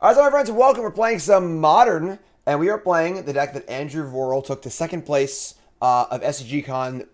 Alright, so my friends, welcome. We're playing some Modern, and we are playing the deck that Andrew Vorel took to second place of SCGCon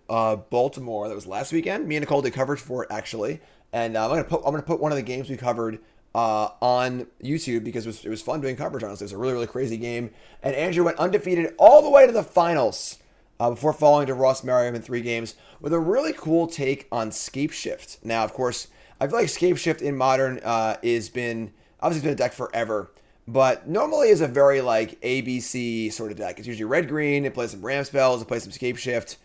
Baltimore. That was last weekend. Me and Nicole did coverage for it, actually. And I'm gonna put one of the games we covered on YouTube because it was fun doing coverage, honestly. It was a really, really crazy game. And Andrew went undefeated all the way to the finals before falling to Ross Merriam in 3 games with a really cool take on Scapeshift. Now, of course, I feel like Scapeshift in Modern has been... Obviously, it's been a deck forever, but normally is a very like ABC sort of deck. It's usually red-green. It plays some Ram spells. It plays some Scapeshift.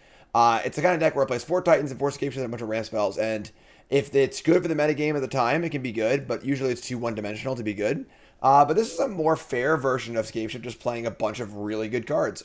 It's the kind of deck where it plays 4 Titans and 4 Scapeshift and a bunch of Ram spells. And if it's good for the metagame at the time, it can be good, but usually it's too one-dimensional to be good. But this is a more fair version of Scapeshift, just playing a bunch of really good cards.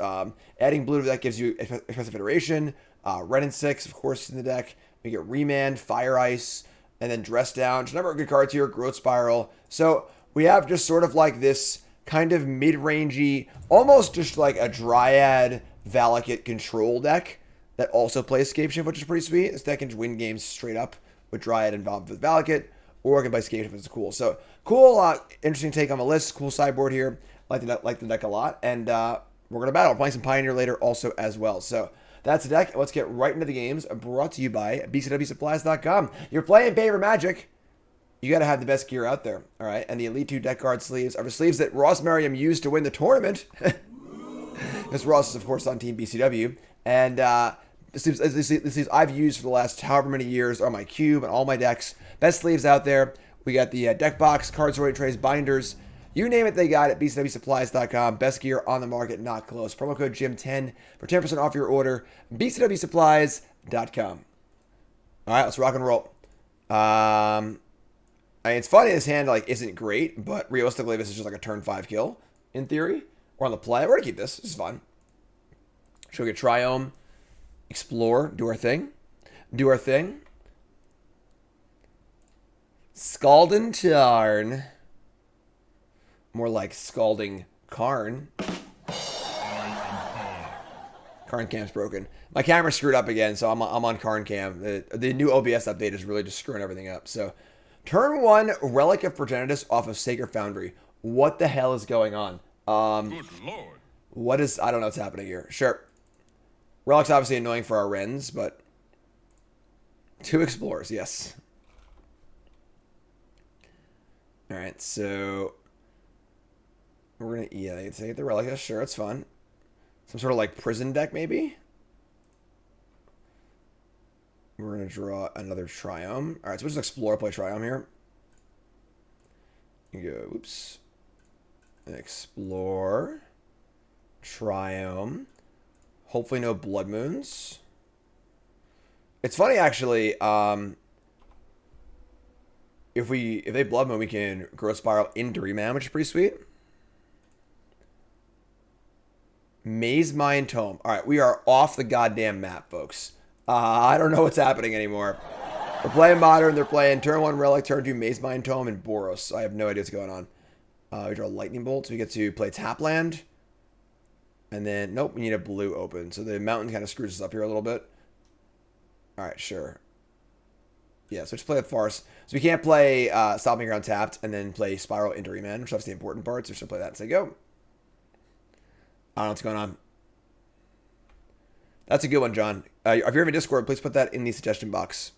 Adding blue to that gives you Expressive Iteration, Wrenn and 6, of course, in the deck. You get Remand, Fire Ice, and then Dress Down. Just a number of good cards here. Growth Spiral. So we have just sort of like this kind of mid-rangey, almost just like a Dryad Valakut control deck that also plays Scapeshift, which is pretty sweet. This deck can win games straight up with Dryad involved with Valakut, or it can play Scapeshift, which is cool. So cool, interesting take on the list. Cool sideboard here. Like the deck a lot. And we're going to battle. We're playing some Pioneer later also as well. So that's the deck. Let's get right into the games. Brought to you by bcwsupplies.com. You're playing Paper Magic. You got to have the best gear out there. All right. And the Elite 2 deck card sleeves are the sleeves that Ross Merriam used to win the tournament. Because Ross is, of course, on Team BCW. And the sleeves I've used for the last however many years are my cube and all my decks. Best sleeves out there. We got the deck box, card sorting trays, binders. You name it, they got it. bcwsupplies.com. Best gear on the market, not close. Promo code JIM10 for 10% off your order. bcwsupplies.com. All right, let's rock and roll. I mean, it's funny this hand like isn't great, but realistically, this is just like a turn 5 kill in theory. We're on the play. We're gonna keep this. This is fun. Should we get Triome, explore, do our thing, Scalding Tarn. More like Scalding Tarn. Karn cam's broken. My camera screwed up again, so I'm on Karn cam. The new OBS update is really just screwing everything up. So, turn 1, Relic of Progenitus off of Sacred Foundry. What the hell is going on? Good lord. What is... I don't know what's happening here. Sure. Relic's obviously annoying for our Wrenns, but... 2 Explorers, yes. Alright, so... We're going to... Yeah, take the Relic. Sure, it's fun. Some sort of like prison deck, maybe? We're going to draw another Triome. Alright, so we'll just explore, play Triome here. You go, oops. Explore. Triome. Hopefully no Blood Moons. It's funny, actually. If they Blood Moon, we can Growth Spiral into Remand, which is pretty sweet. Maze Mine Tome. Alright, we are off the goddamn map, folks. I don't know what's happening anymore. We're playing Modern. They're playing turn 1 Relic, turn 2 Maze Mine Tome, and Boros. I have no idea what's going on. We draw Lightning Bolt, so we get to play Tap Land. And then, nope, we need a blue open. So the mountain kind of screws us up here a little bit. Alright, sure. Yeah, so just play the Farce. So we can't play Stomping Ground tapped and then play Spiral into Remand, which is the important part. So we're just going to play that and say go. I don't know what's going on. That's a good one, John. If you're in Discord, please put that in the suggestion box.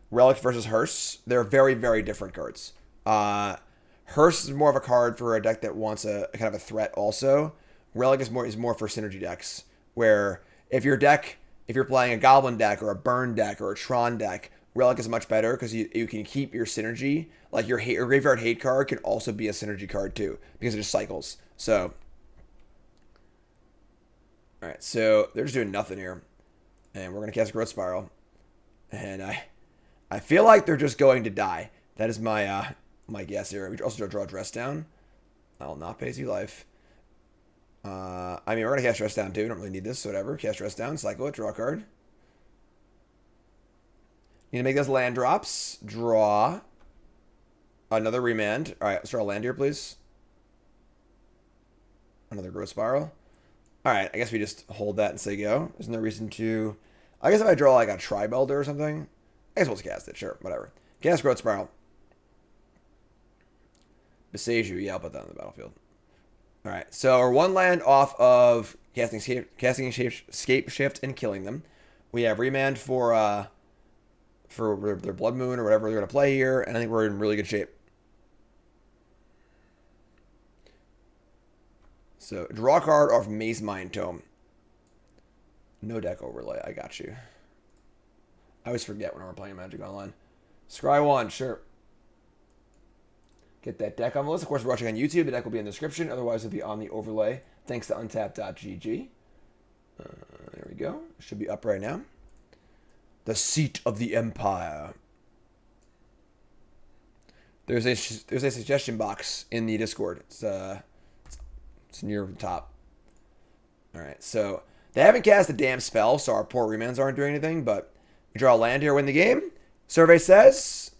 Relic versus Hearse. They're very, very different cards. Hearse is more of a card for a deck that wants a kind of a threat also. Relic is more for synergy decks. Where if you're playing a Goblin deck or a Burn deck or a Tron deck, Relic is much better because you can keep your synergy. Like your Graveyard Hate card can also be a synergy card too because it just cycles. So... Alright, so they're just doing nothing here. And we're going to cast Growth Spiral. And I feel like they're just going to die. That is my my guess here. We also draw Dress Down. I will not pay you life. I mean, we're going to cast Dress Down too. We don't really need this, so whatever. Cast Dress Down, cycle it, draw a card. Need to make those land drops. Draw. Another Remand. Alright, let's draw a land here, please. Another Growth Spiral. Alright, I guess we just hold that and say go. There's no reason to... I guess if I draw like a Tribe Elder or something, I guess we'll just cast it. Sure, whatever. Cast Growth Spiral. Boseiju, yeah, I'll put that on the battlefield. All right, so we're one land off of casting Scapeshift and killing them. We have Remand for their Blood Moon or whatever they're going to play here, and I think we're in really good shape. So, draw a card off Maze Mind Tome. No deck overlay, I got you. I always forget when we're playing Magic Online. Scry 1, sure. Get that deck on the list. Of course, we're watching on YouTube. The deck will be in the description. Otherwise, it'll be on the overlay. Thanks to untapped.gg. There we go. Should be up right now. The Seat of the Empire. There's a suggestion box in the Discord. It's near the top. All right, so they haven't cast a damn spell, so our poor remands aren't doing anything. But we draw a land here, win the game. Survey says,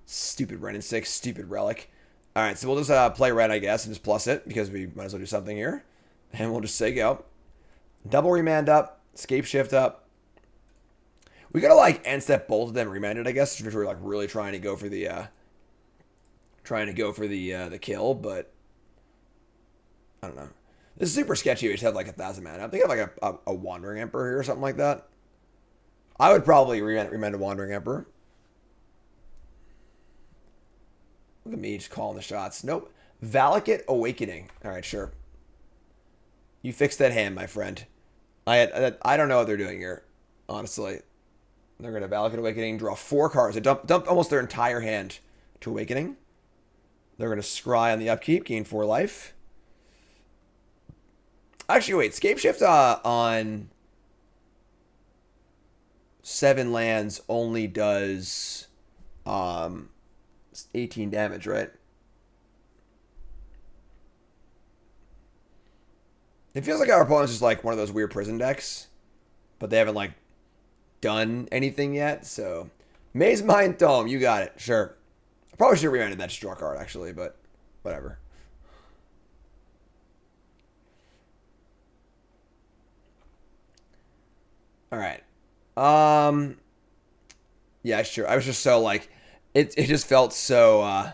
stupid Wrenn 6, stupid relic. All right, so we'll just play Wrenn, I guess, and just plus it because we might as well do something here, and we'll just say go. Double remand up, Scapeshift up. We gotta like end step both of them remanded, I guess, if we're like really trying to go for the the kill, but I don't know. This is super sketchy. We just have like 1,000 mana. I'm thinking of like a Wandering Emperor here or something like that. I would probably remand a Wandering Emperor. Look at me just calling the shots. Nope. Valakut Awakening. All right, sure. You fixed that hand, my friend. I don't know what they're doing here, honestly. They're going to Valakut Awakening, draw 4 cards. They dumped almost their entire hand to Awakening. They're going to scry on the upkeep, gain 4 life. Actually, wait. Scapeshift on 7 lands only does 18 damage, right? It feels like our opponent's just like one of those weird prison decks, but they haven't like done anything yet. So, Maze Mind Tome, you got it. Sure. I probably should have remanded that draw card actually, but whatever. All right. Yeah, sure. I was just so like, it just felt so,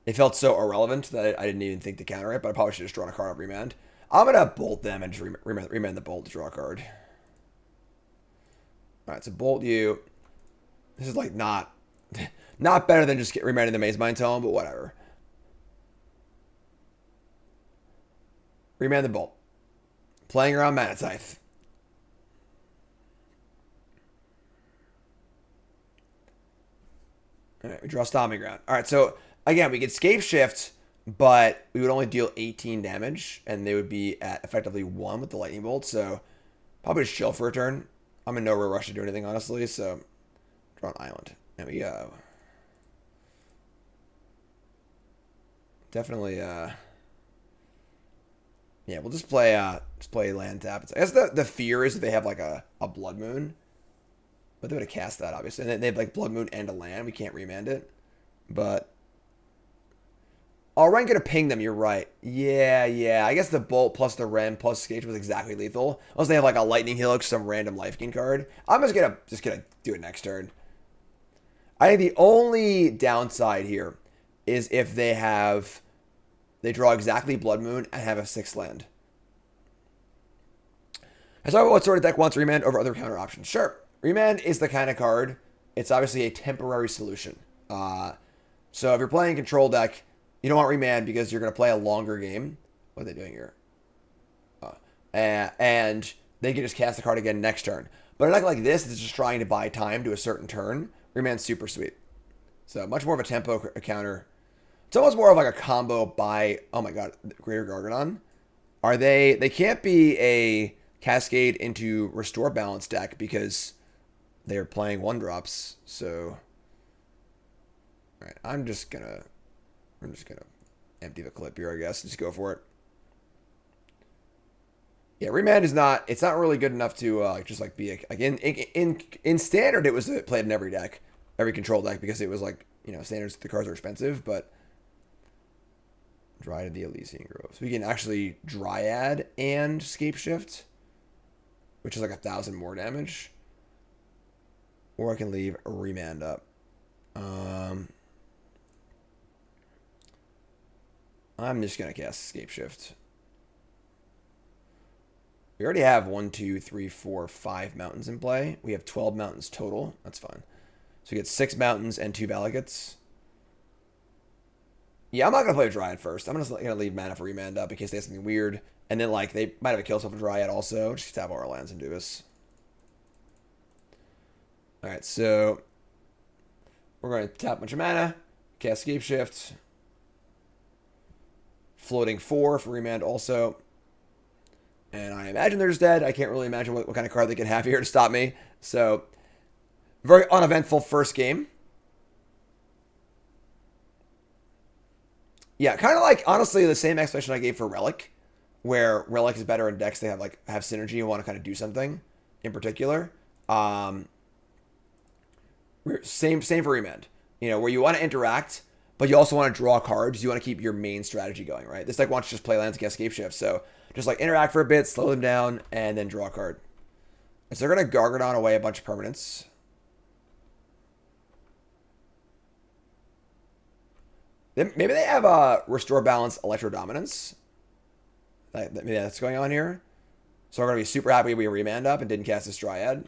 it felt so irrelevant that I didn't even think to counter it, but I probably should have just drawn a card off remand. I'm going to bolt them and just remand the bolt to draw a card. All right, so bolt you. This is like not better than just remanding the Maze Mind Tome, but whatever. Remand the bolt. Playing around Mana Scythe. All right, we draw Stomping Ground. All right, so again, we get Scapeshift, but we would only deal 18 damage, and they would be at effectively 1 with the Lightning Bolt, so probably just chill for a turn. I'm in no real rush to do anything, honestly, so draw an island. There we go. Definitely, yeah, we'll just play land tap. I guess the fear is that they have like a Blood Moon. But they would have cast that, obviously. And they have like Blood Moon and a land. We can't remand it. But Wrenn gonna ping them, you're right. Yeah. I guess the Bolt plus the Wrenn plus Skate was exactly lethal. Unless they have like a Lightning Helix, some random life gain card. I'm just gonna do it next turn. I think the only downside here is if they draw exactly Blood Moon and have a 6th land. I talk about what sort of deck wants remand over other counter options. Sure. Remand is the kind of card, it's obviously a temporary solution. So if you're playing a control deck, you don't want Remand because you're going to play a longer game. What are they doing here? And they can just cast the card again next turn. But a deck like this is just trying to buy time to a certain turn. Remand's super sweet. So much more of a tempo counter. It's almost more of like a combo by, oh my god, Greater Gargadon. They can't be a Cascade into Restore Balance deck because they're playing 1-drops, so all right, I'm just gonna empty the clip here, I guess. Just go for it. Yeah, Remand is not really good enough to just like be like in standard. It was played in every deck, every control deck because it was like, you know, standards. The cards are expensive, but Dryad of the Ilysian Groves. We can actually Dryad and Scapeshift, which is like 1,000 more damage. Or I can leave a Remand up. I'm just going to cast Scapeshift. We already have 1, 2, 3, 4, 5 mountains in play. We have 12 mountains total. That's fine. So we get 6 mountains and 2 Valagots. Yeah, I'm not going to play a Dryad first. I'm just going to leave mana for Remand up in case they have something weird. And then, like, they might have a kill stuff with Dryad also. Just tap all our lands and do this. Alright, so we're going to tap a bunch of mana. Cast Scapeshift. Floating 4 for Remand also. And I imagine they're just dead. I can't really imagine what kind of card they could have here to stop me. So, very uneventful first game. Yeah, kind of like, honestly, the same explanation I gave for Relic, where Relic is better in decks they have synergy and want to kind of do something in particular. Same for Remand. You know, where you want to interact, but you also want to draw cards. You want to keep your main strategy going, right? This deck wants to just play lands against Scapeshift, so just like interact for a bit, slow them down, and then draw a card. So they're going to Gargadon away a bunch of permanents. Maybe they have a Restore Balance Electro Dominance. Maybe that's going on here. So we're going to be super happy we Remand up and didn't cast this Dryad.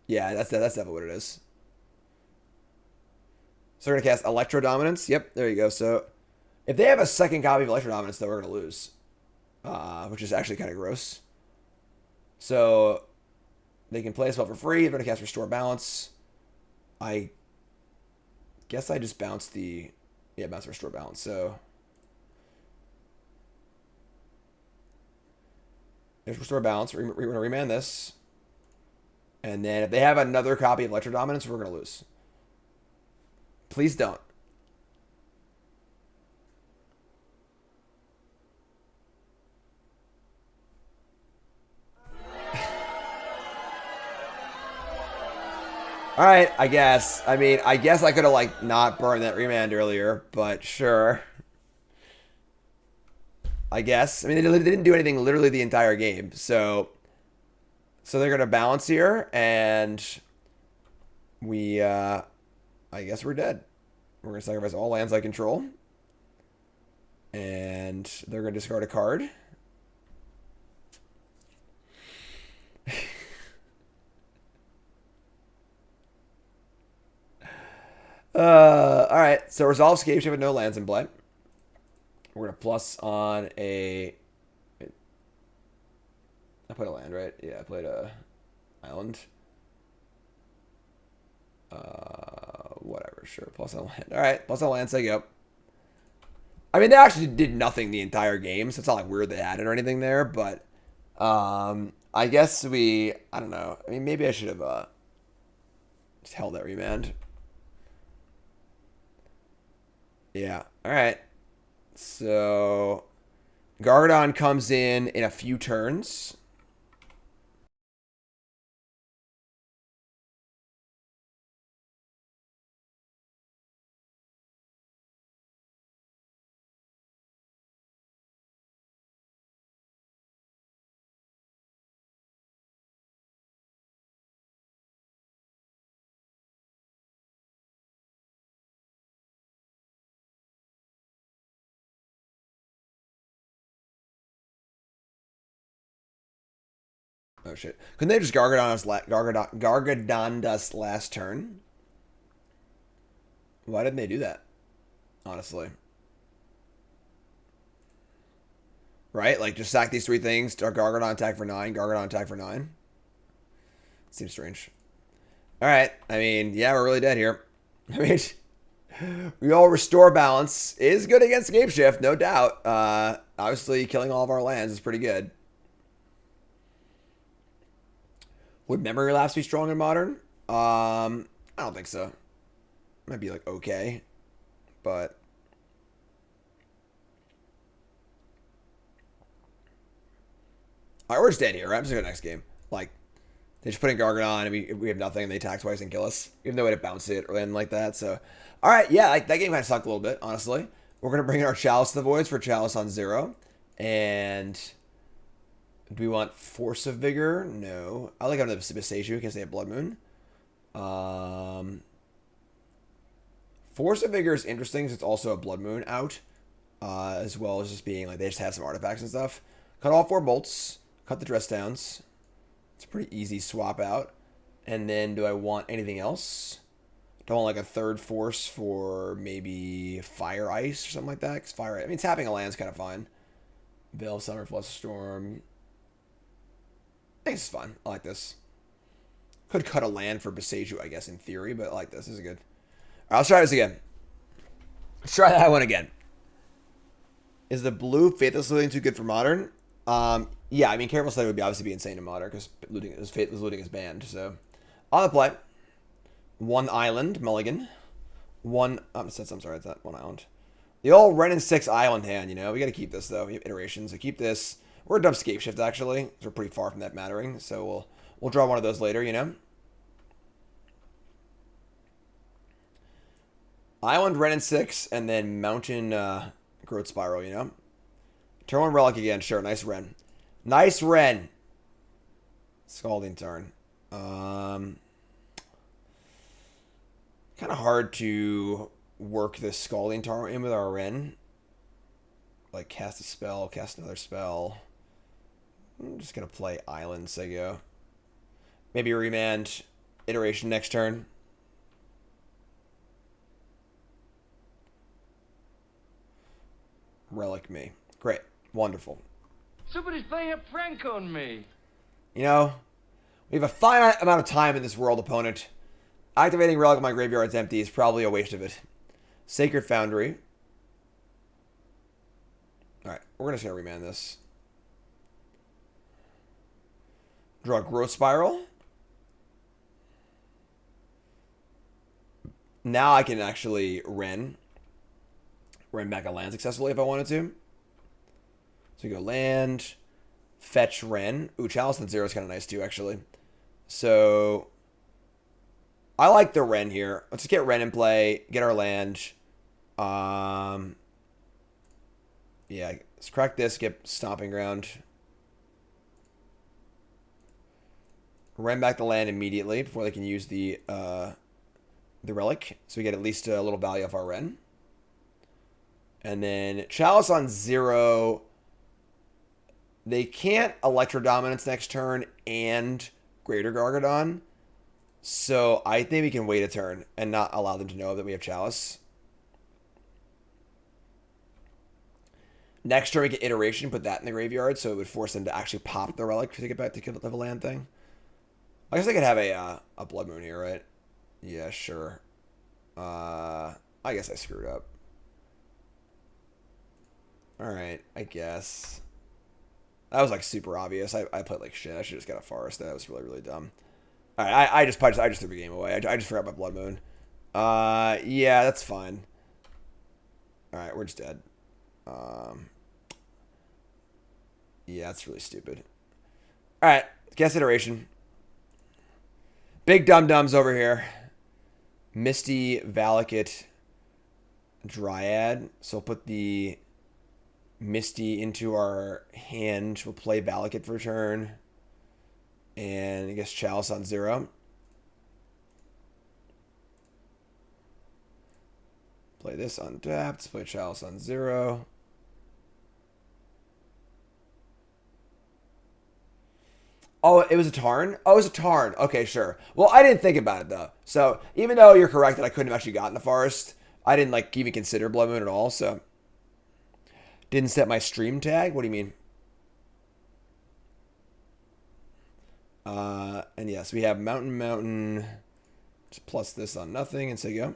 Yeah, that's definitely what it is. So we're going to cast Electro Dominance. Yep, there you go. So if they have a second copy of Electro Dominance, then we're going to lose. Which is actually kind of gross. So they can play a spell for free. They're going to cast Restore Balance. I guess I just bounced the... Yeah, bounce Restore Balance. So there's Restore Balance. We're going to Remand this. And then if they have another copy of Electro Dominance, we're going to lose. Please don't. All right, I guess. I mean, I guess I could have, like, not burned that Remand earlier, but sure. I guess. I mean, they didn't do anything literally the entire game, so they're going to balance here, and we, I guess we're dead. We're going to sacrifice all lands I control, and they're going to discard a card. Alright, so Resolve Scapeshift with no lands in play. We're going to plus on a... I played a land, right? Yeah, I played a island. Whatever, sure. Plus on land. Alright, plus on land, say go. I mean, they actually did nothing the entire game, so it's not like weird they added or anything there, but I guess I don't know. I mean, maybe I should have just held that Remand. Yeah. All right. So Gargadon comes in a few turns. Oh shit! Couldn't they just Gargadon us last turn? Why didn't they do that? Honestly, right? Like just sack these 3 things. Gargadon attack for 9. Gargadon attack for 9. Seems strange. All right. I mean, yeah, we're really dead here. I mean, we all Restore Balance is good against Scapeshift, no doubt. Obviously, killing all of our lands is pretty good. Would Memory Lapse be strong in Modern? I don't think so. Might be like okay, but we're just dead here. Right? I'm just going to next game. Like they just put in Gargadon and we have nothing and they attack twice and kill us. We have no way to bounce it or anything like that. So, all right, yeah, that game kind of sucked a little bit, honestly. We're going to bring in our Chalice to the Voids for Chalice on 0. And do we want Force of Vigor? No. I like having the Boseiju because they have Blood Moon. Force of Vigor is interesting because it's also a Blood Moon out, as well as just being like they just have some artifacts and stuff. Cut all 4 bolts. Cut the dress downs. It's a pretty easy swap out. And then do I want anything else? Do I want like a 3rd force for maybe Fire Ice or something like that? Because Fire Ice, I mean, tapping a land's kind of fine. Veil of Summer, Flush Storm. I think this is fun. I like this. Could cut a land for Boseiju, I guess, in theory, but I like this. This is good. All right, let's try this again. Let's try that one again. Is the blue Faithless Looting too good for Modern? Yeah, I mean, Careful Study would be obviously be insane in Modern because Faithless Looting is banned. So, on the play, 1 island, Mulligan. 1, I'm sorry, it's not 1 island. The old Wrenn and 6 island hand, you know. We got to keep this, though. We have iterations, so keep this. We're a dumb Scapeshift, actually. We're pretty far from that mattering, so we'll draw one of those later, you know. Island, Wrenn and 6, and then Mountain Growth Spiral, you know. Turn 1 Relic again, sure. Nice Wrenn. Nice Wrenn. Scalding Tarn. Kind of hard to work this Scalding Tarn in with our Wrenn. Like, cast a spell, cast another spell. I'm just going to play Island, Sego. Maybe Remand, Iteration next turn. Relic me. Great. Wonderful. Somebody's playing a prank on me. You know, we have a finite amount of time in this world, opponent. Activating Relic in my graveyard's empty is probably a waste of it. Sacred Foundry. Alright, we're just going to remand this. Draw Growth Spiral. Now I can actually Wrenn back a land successfully if I wanted to. So we go land, fetch Wrenn. Ooh, Chalice and 0 is kind of nice too, actually. So I like the Wrenn here. Let's just get Wrenn in play, get our land. Yeah, let's crack this, get Stomping Ground. Wrenn back the land immediately before they can use the Relic. So we get at least a little value off our Wrenn. And then Chalice on 0. They can't Electro Dominance next turn and Greater Gargadon. So I think we can wait a turn and not allow them to know that we have Chalice. Next turn we get Iteration, put that in the graveyard, so it would force them to actually pop the Relic to get back to the land thing. I guess I could have a Blood Moon here, right? Yeah, sure. I guess I screwed up. Alright, I guess. That was like super obvious. I played like shit. I should have just got a Forest. That was really, really dumb. Alright, I just threw the game away. I just forgot my Blood Moon. Yeah, that's fine. Alright, we're just dead. Yeah, that's really stupid. Alright, guess Iteration. Big dum-dums over here. Misty, Valakut, Dryad. So we'll put the Misty into our hand. We'll play Valakut for a turn. And I guess Chalice on 0. Play this untapped. Play Chalice on 0. Oh, it was a Tarn? Oh, it was a Tarn. Okay, sure. Well, I didn't think about it, though. So, even though you're correct that I couldn't have actually gotten the Forest, I didn't, like, even consider Blood Moon at all, so. Didn't set my stream tag? What do you mean? And yes, we have Mountain. Just plus this on nothing and say go.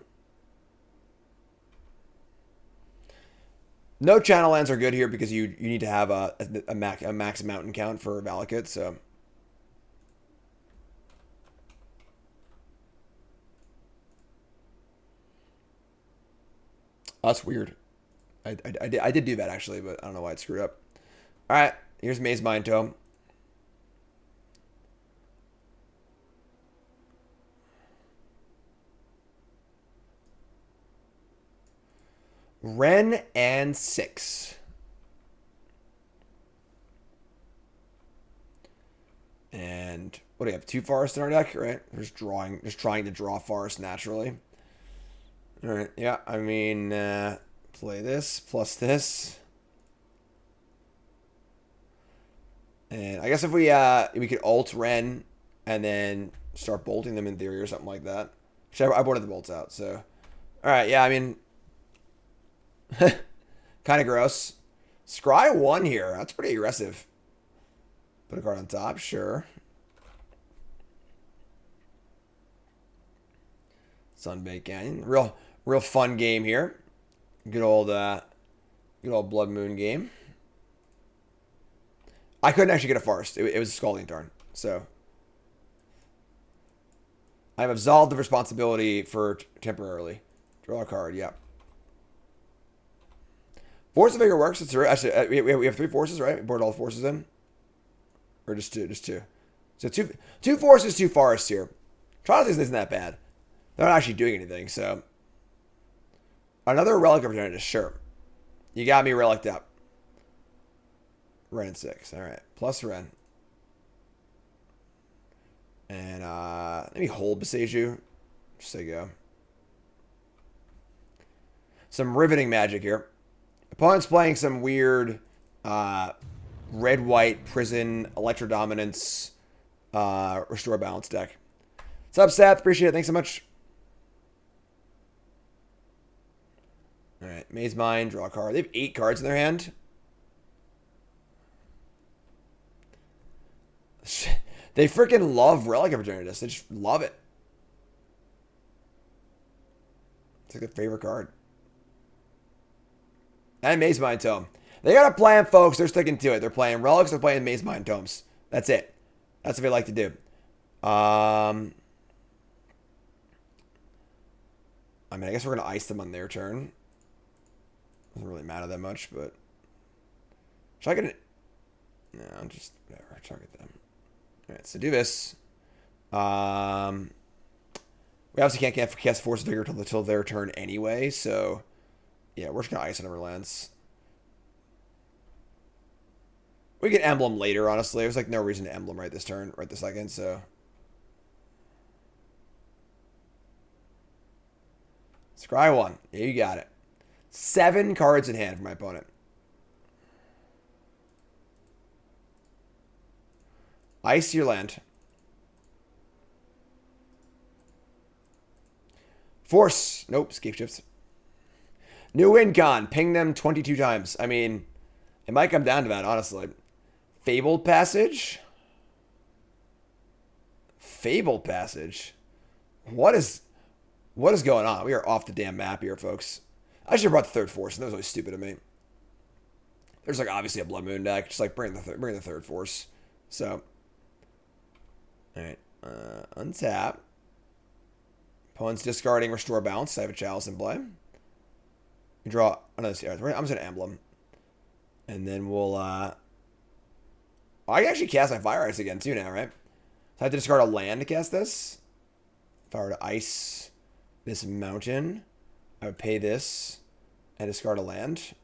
No channel lands are good here because you need to have a max mountain count for Valakut, so. Oh, that's weird. I did do that, actually, but I don't know why it screwed up. All right, here's Maze Mind Tome. Wrenn and 6. And what do you have? 2 forests in our deck, right? We're just trying to draw forests naturally. Alright, yeah, I mean, play this plus this. And I guess if we could ult Wrenn and then start bolting them in theory or something like that. Actually, I bolted the bolts out, so. Alright, yeah, I mean, kind of gross. Scry 1 here. That's pretty aggressive. Put a card on top, sure. Sunbaked Canyon. Real fun game here. Good old Blood Moon game. I couldn't actually get a forest. It was a Scalding Tarn. So I've absolved the responsibility for temporarily. Draw a card, yeah. Force of Vigor works. It's actually we have 3 forces, right? We board all the forces in, or just two? Just two. So two forces, 2 forests here. Trials isn't that bad. They're not actually doing anything. So another relic opportunity, sure. You got me reliced up. Wrenn 6. All right, plus Wrenn. And let me hold Boseiju. Just so you go. Some riveting magic here. Opponent's playing some weird red-white prison electrodominance restore balance deck. What's up, Sept? Appreciate it. Thanks so much. All right, Maze Mine, draw a card. They have 8 cards in their hand. They freaking love Relic Opportunities. They just love it. It's like their favorite card. And Maze Mine Tome. They got a plan, folks. They're sticking to it. They're playing Relics. They're playing Maze Mine Tomes. That's it. That's what they like to do. I mean, I guess we're going to ice them on their turn. Doesn't really matter that much, but... Should I get it? No, I'm just... Whatever. Target them. Alright, so do this. We obviously can't cast Force of Vigor until their turn anyway, so... Yeah, we're just going to ice on Everlands. We get Emblem later, honestly. There's like no reason to Emblem right this turn, right this second, so... Scry 1. Yeah, you got it. 7 cards in hand for my opponent. Ice your land. Force. Nope, Scapeshift. New win con. Ping them 22 times. I mean, it might come down to that, honestly. Fabled Passage? Fabled Passage? What is going on? We are off the damn map here, folks. I should have brought the 3rd force, and that was always stupid of me. There's like obviously a Blood Moon deck. Just like bring the 3rd force. So, alright. Untap. Opponent's discarding Restore Balance. I have a Chalice in play. We draw another CR. I'm just gonna Emblem. And then we'll I can actually cast my Fire Ice again too now, right? So I have to discard a land to cast this. If I were to ice this mountain, I would pay this and discard a land.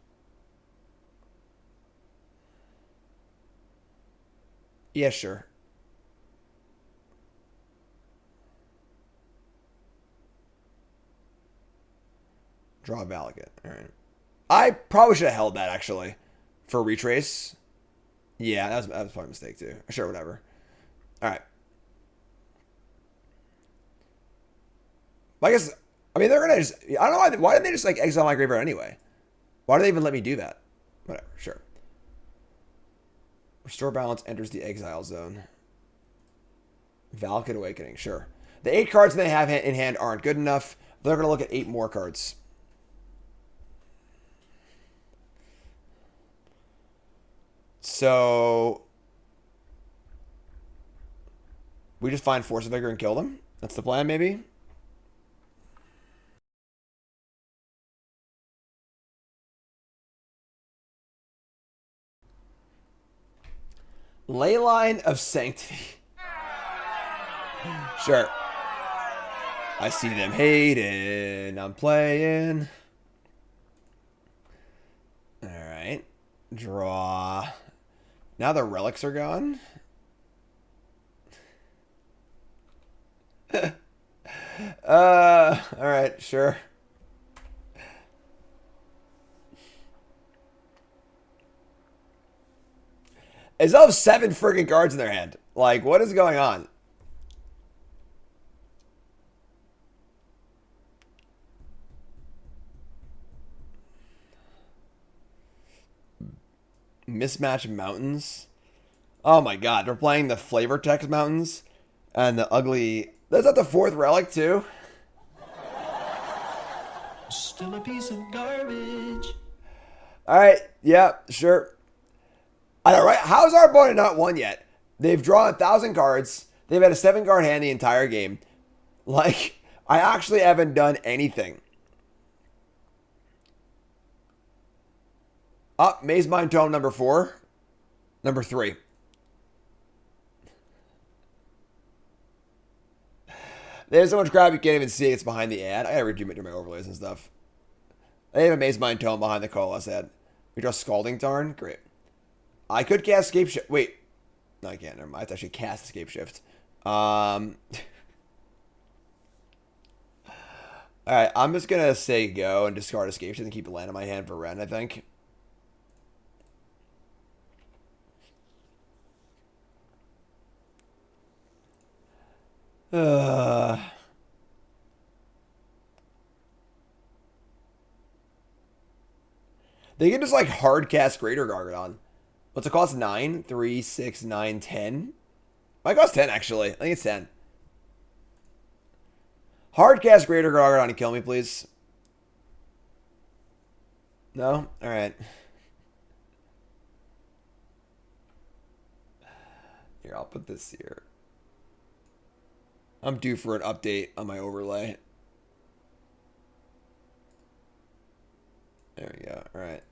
Yeah, sure. Draw a Valakut. Alright. I probably should have held that, actually. For retrace. Yeah, that was probably a mistake, too. Sure, whatever. Alright. I guess... I mean, they're gonna just... I don't know why didn't they just, like, exile my graveyard anyway? Why do they even let me do that? Whatever, sure. Restore Balance enters the exile zone. Valakut Awakening, sure. The 8 cards they have in hand aren't good enough. They're going to look at 8 more cards. So... we just find Force of Vigor and kill them? That's the plan, maybe? Leyline of Sanctity. Sure. I see them hating. I'm playing. Alright. Draw. Now the relics are gone. Alright, sure. They still have 7 freaking cards in their hand. Like, what is going on? Mismatch Mountains. Oh my god, they're playing the Flavor Text Mountains and the ugly. That's not the 4th relic too. Still a piece of garbage. All right, yeah, sure. I know, right? How's our opponent not won yet? They've drawn 1,000 cards. They've had a 7-card hand the entire game. Like, I actually haven't done anything. Up, Maze Mind Tome number 4. Number 3. There's so much crap you can't even see. It's behind the ad. I gotta redo my overlays and stuff. They have a Maze Mind Tome behind the Coalesce ad. We draw Scalding Tarn. Great. I could cast Scapeshift. Wait. No, I can't. Never mind. I have to actually cast Scapeshift. Alright, I'm just gonna say go and discard Scapeshift and keep a land in my hand for Wrenn, I think. They can just like hard cast Greater Gargadon. What's it cost? 9? 3, 6, 9, 10? Might cost 10 actually. I think it's 10. Hard cast Greater Gargadon and kill me, please. No? Alright. Here, I'll put this here. I'm due for an update on my overlay. There we go. All right.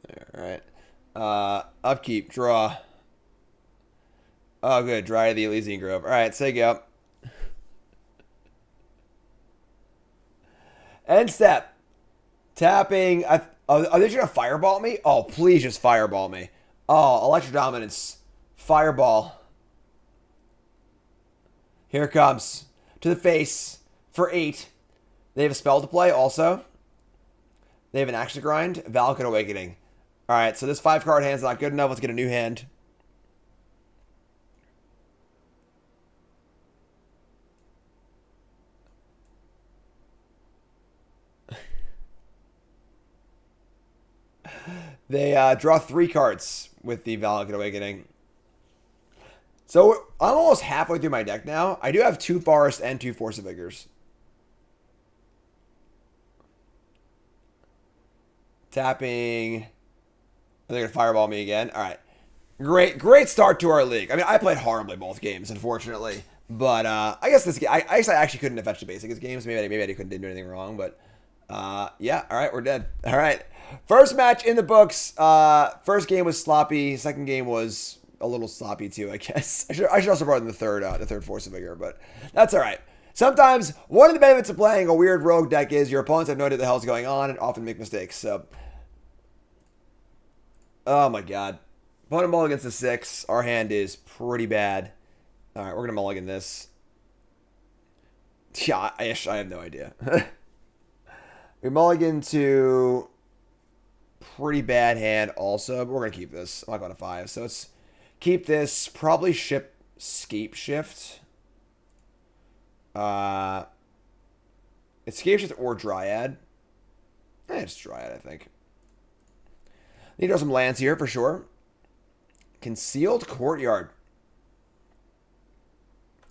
There, all right. Upkeep, draw. Oh, good. Dryad the Elysian Grove. All right, say go. End step. Tapping. Are they trying to fireball me? Oh, please just fireball me. Oh, Electro Dominance. Fireball. Here it comes. To the face. For 8. They have a spell to play also. They have an axe to grind. Valakut Awakening. Alright, so this 5-card hand's not good enough. Let's get a new hand. They draw 3 cards with the Valakut Awakening. So I'm almost halfway through my deck now. I do have 2 Forest and 2 Force of Vigors. Tapping. They're going to fireball me again. All right. Great start to our league. I mean, I played horribly both games, unfortunately. But I guess this game, I guess I actually couldn't have fetched the basic games. Maybe I didn't do anything wrong. But yeah, all right, we're dead. All right. First match in the books. First game was sloppy. Second game was a little sloppy too, I guess. I should also brought in the third Force of Vigor, but that's all right. Sometimes one of the benefits of playing a weird rogue deck is your opponents have no idea what the hell's going on and often make mistakes. So, oh my god, opponent mulligans to 6. Our hand is pretty bad. All right, we're gonna mulligan this. Yeah, I have no idea. We mulligan to pretty bad hand also, but we're gonna keep this. I'm not going to 5, so it's keep this. Probably ship Scapeshift. It's Scapeshift or Dryad. It's Dryad, I think. Need to draw some lands here for sure. Concealed Courtyard.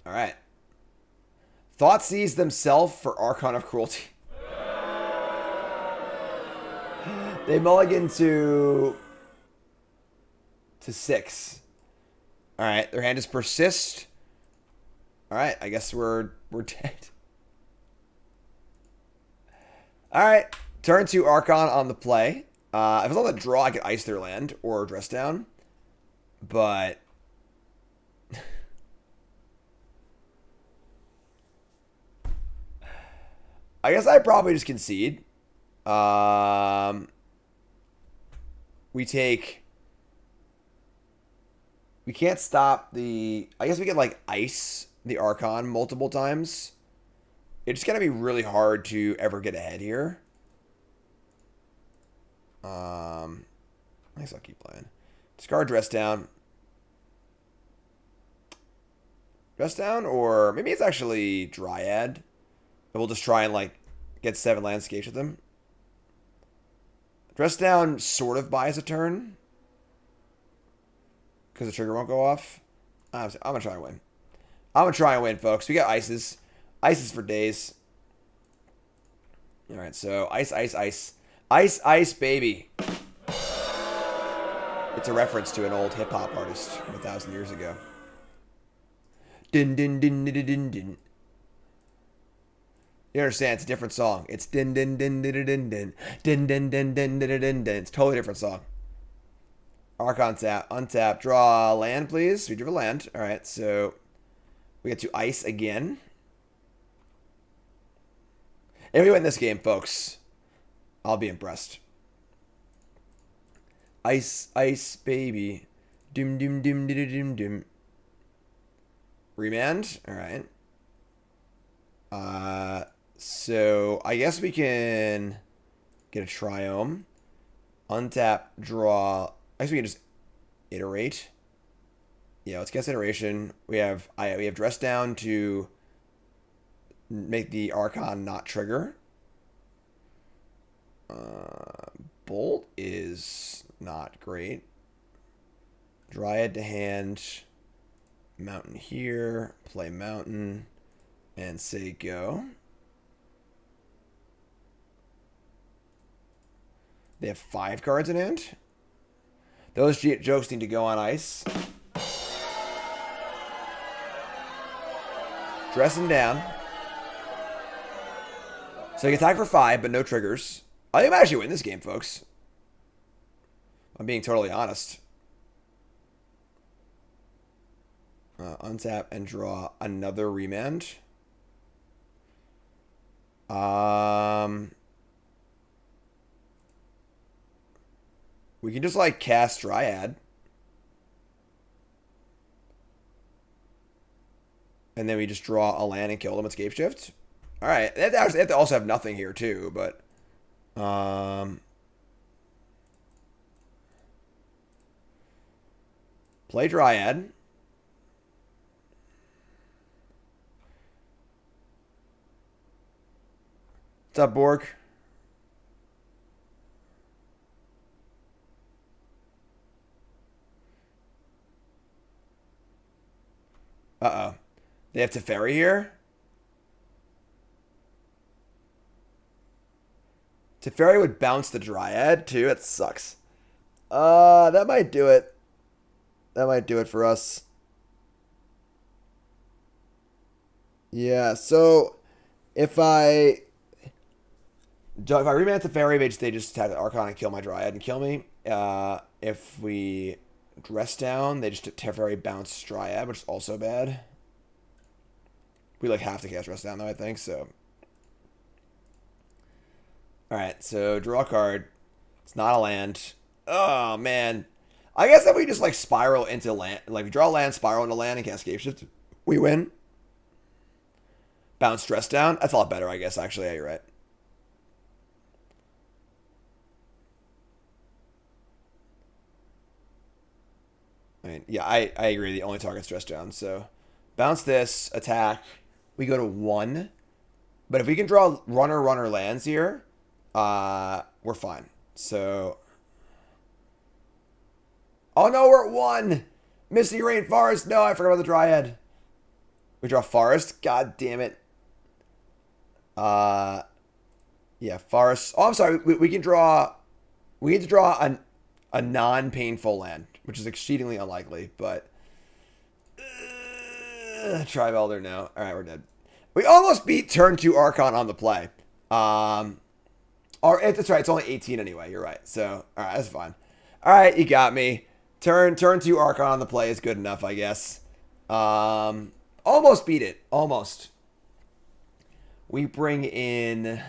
All right. Thoughtseize themselves for Archon of Cruelty. They mulligan to 6. All right, their hand is Persist. All right, I guess we're dead. All right, turn 2 Archon on the play. If it's on the draw, I could ice their land or dress down, but I guess I'd probably just concede. We can't stop the... I guess we could, like, ice the Archon multiple times it's going to be really hard to ever get ahead here. I guess I'll keep playing. Discard Dress Down. Dress Down, or maybe it's actually Dryad. And we'll just try and, like, get 7 landscapes with them. Dress Down sort of buys a turn. Because the trigger won't go off. I'm going to try and win. I'm going to try and win, folks. We got ices. Ices for days. Alright, so ice, ice, ice. Ice, ice, baby. It's a reference to an old hip-hop artist from 1,000 years ago. Din, din, din, din, din, din. You understand? It's a different song. It's din, din, din, din, din, din. Din, din, din, din, din, din, din. It's a totally different song. Archon tap, untap, draw land, please. We drew a land. All right, so we get to ice again. If we win this game, folks, I'll be impressed. Ice, ice, baby. Doom, doom, doom, doom, doom, doom. Remand. All right. So I guess we can get a Triome. Untap, draw. I guess we can just iterate. Yeah, let's guess iteration. We have Dress Down to make the Archon not trigger. Bolt is not great. Dryad to hand. Mountain here. Play Mountain. And say go. They have 5 cards in hand. Those jokes need to go on ice. Dressing down. So you can attack for 5, but no triggers. I think I actually win this game, folks. I'm being totally honest. Untap and draw another Remand. We can just, like, cast Dryad. And then we just draw a land and kill them with Scapeshift. Alright, they have to also have nothing here, too, but... Play Dryad. What's up, Borg? Uh-oh. They have Teferi here? Teferi would bounce the Dryad, too. That sucks. That might do it. That might do it for us. Yeah, so... If I Remand Teferi, they just attack the Archon and kill my Dryad and kill me. If we Dress Down, they just Teferi bounce Dryad, which is also bad. We like have to cast Dress Down though, I think, so. Alright, so draw a card. It's not a land. Oh man. I guess if we just like spiral into land, like we draw a land, spiral into land, and cast Scapeshift, we win. Bounce Dress Down. That's a lot better, I guess, actually. Yeah, you're right. I mean, yeah, I agree. The only target's Dress Down. So, bounce this, attack. We go to 1. But if we can draw runner lands here, we're fine. So, oh no, we're at 1. Misty Rainforest. No, I forgot about the Dryad. We draw Forest. God damn it. Yeah, Forest. Oh, I'm sorry. We can draw. We need to draw a non-painful land, which is exceedingly unlikely. But Tribe Elder, no. All right, we're dead. We almost beat turn 2 Archon on the play. Or that's right. It's only 18 anyway. You're right. So all right, that's fine. All right, you got me. Turn 2 Archon on the play is good enough, I guess. Almost beat it. Almost. We bring in...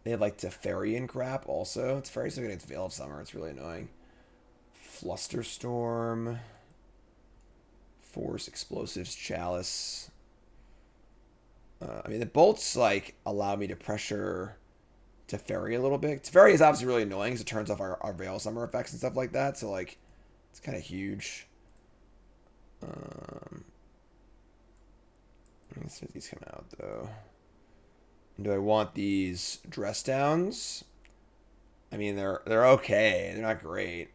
They have, like, Teferi and crap also. Teferi's looking at Veil of Summer. It's really annoying. Flusterstorm. Force, Explosives, Chalice. I mean, the bolts, like, allow me to pressure Teferi a little bit. Teferi is obviously really annoying because it turns off our Veil Summer effects and stuff like that. So, like, it's kind of huge. Let's see if these come out, though. Do I want these dress downs? I mean, they're okay. They're not great.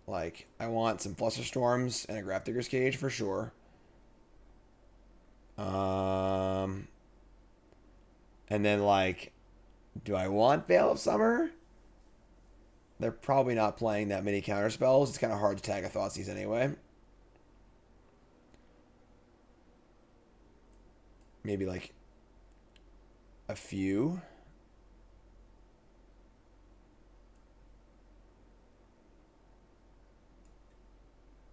Like, I want some Flusterstorms and a Grafdigger's Cage for sure. And then, like, do I want Veil of Summer? They're probably not playing that many counterspells. It's kind of hard to tag a Thoughtseize anyway. Maybe, like, a few.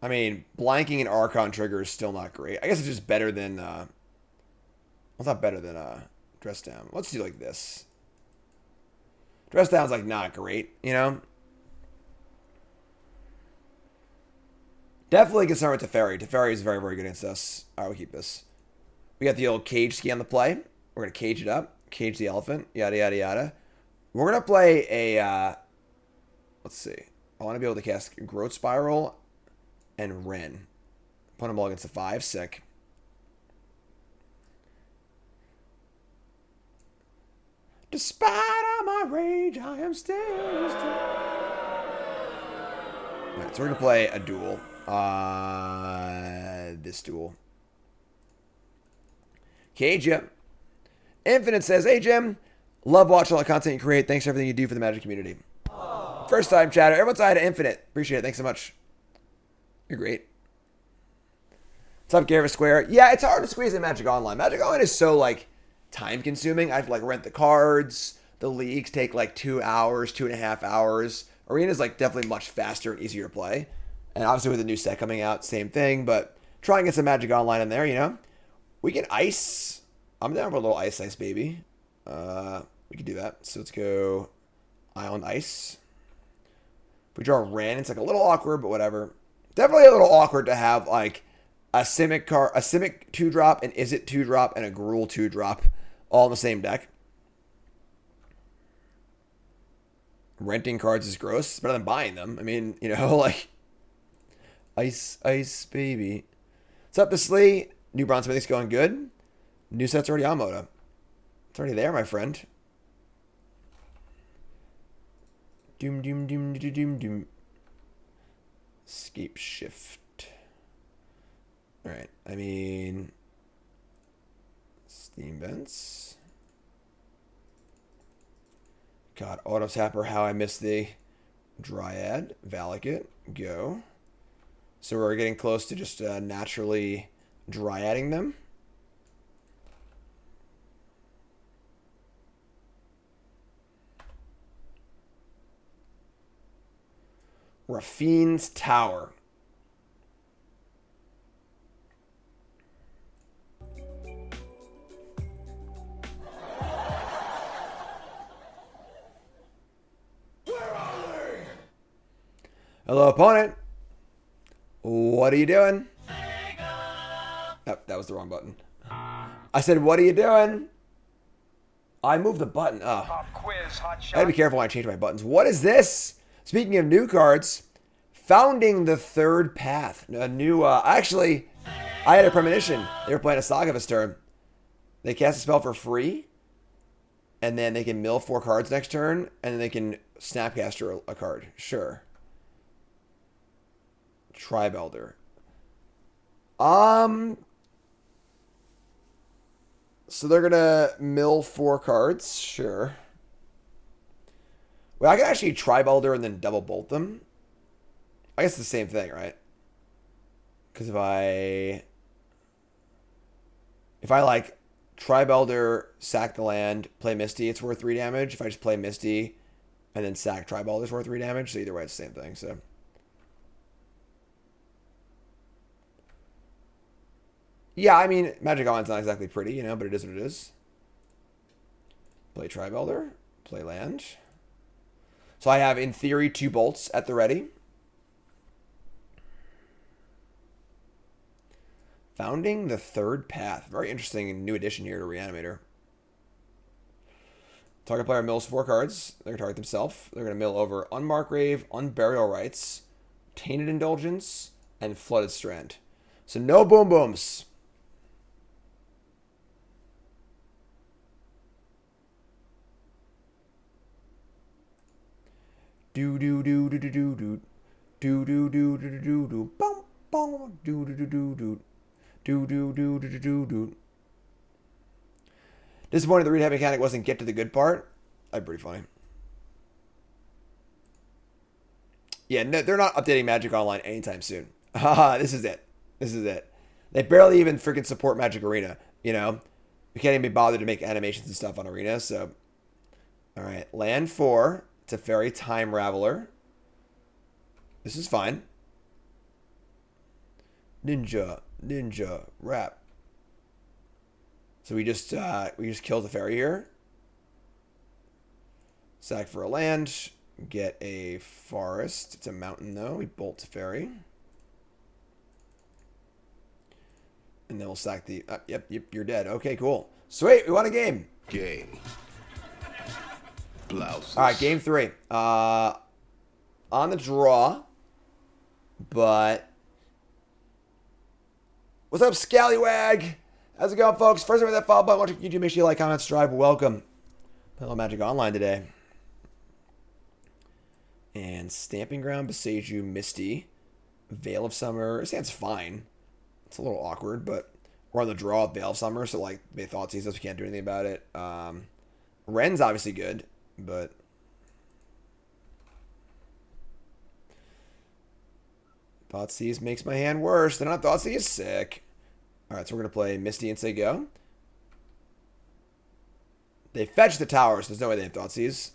I mean, blanking an Archon trigger is still not great. I guess it's just better than... well, it's not better than Dress Down. Let's do like this. Dress Down's, like, not great, you know? Definitely concerned with Teferi. Teferi is very, very good against us. All right, we'll keep this. We got the old cage ski on the play. We're going to cage it up. Cage the elephant. Yada, yada, yada. We're going to play a... let's see. I want to be able to cast Growth Spiral and Wrenn. Put them all against the 5. Sick. Despite all my rage, I am still... Alright, so we're going to play a duel. This duel. Cage ya. Infinite says, hey Jim, love watching all the content you create. Thanks for everything you do for the Magic community. Aww. First time chatter. Everyone's hi to Infinite. Appreciate it. Thanks so much. You're great. What's up, Garvis Square? Yeah, it's hard to squeeze in Magic Online. Magic Online is so, like, time consuming. I have to, like, rent the cards. The leagues take, like, 2 hours, 2.5 hours. Arena's, like, definitely much faster and easier to play. And obviously with the new set coming out, same thing. But try and get some Magic Online in there, you know? We can ice. I'm down for a little ice, baby. We can do that. So let's go Island Ice. If we draw Wrenn, it's like a little awkward, but whatever. Definitely a little awkward to have like a Simic 2-drop, an Izzet 2-drop, and a Gruul 2-drop all in the same deck. Renting cards is gross. It's better than buying them. I mean, you know, like ice, baby. What's up, this Lee? New Bronze Smithing's going good. New set's already on Moda. It's already there, my friend. Doom. Scapeshift. Alright, I mean... Steam Vents. God, Auto Tapper, how I missed the Dryad. Valakut, go. So we're getting close to just naturally Dryading them. Rafine's Tower. Hello, opponent. What are you doing? Oh, that was the wrong button. I said, what are you doing? I moved the button. Oh. Pop quiz, hot shot. I gotta be careful when I change my buttons. What is this? Speaking of new cards, Founding the Third Path. A new, actually, I had a premonition. They were playing a Saga this turn. They cast a spell for free, and then they can mill 4 cards next turn, and then they can Snapcaster a card. Sure. Tribe Elder. So they're gonna mill 4 cards. Sure. Well, I can actually Tribe Elder and then double bolt them. I guess it's the same thing, right? Because if I like Tribe Elder, sack the land, play Misty, it's worth 3 damage. If I just play Misty and then sack Tribe Elder, it's worth 3 damage. So either way, it's the same thing. So yeah, I mean, Magic Online's not exactly pretty, you know, but it is what it is. Play Tribe Elder, play land. So I have, in theory, 2 bolts at the ready. Founding the Third Path. Very interesting new addition here to Reanimator. Target player mills 4 cards. They're going to target themselves. They're going to mill over Unmarked Grave, Unburial Rites, Tainted Indulgence, and Flooded Strand. So no boom booms. Do do do do do do do do do do do do do bum bum do do do do do do do do do do do. Disappointed the read mechanic wasn't get to the good part. That'd be pretty funny. Yeah, no, they're not updating Magic Online anytime soon. Haha, this is it. This is it. They barely even freaking support Magic Arena, you know? We can't even be bothered to make animations and stuff on Arena, so. Alright, land 4. It's a Fairy Time Raveler. This is fine. Ninja, rap. So we just killed the fairy here. Sack for a land. Get a forest. It's a mountain though. We bolt to fairy. And then we'll sack the... yep, you're dead. Okay, cool. Sweet, we won a game. Game. Blouses. Alright, game 3. On the draw. But... What's up, Scallywag? How's it going, folks? First time with that follow button. Watching YouTube, make sure you like, comment, subscribe. Welcome. Hello, Magic Online today. And Stomping Ground, Boseiju, Misty, Veil of Summer. This hand's fine. It's a little awkward, but we're on the draw with Veil of Summer, so like they thought sees us, we can't do anything about it. Wrenn's obviously good, but Thoughtseize makes my hand worse. They're not Thoughtseize is sick. Alright, so we're gonna play Misty and say go. They fetch the towers, so there's no way they have Thoughtseize.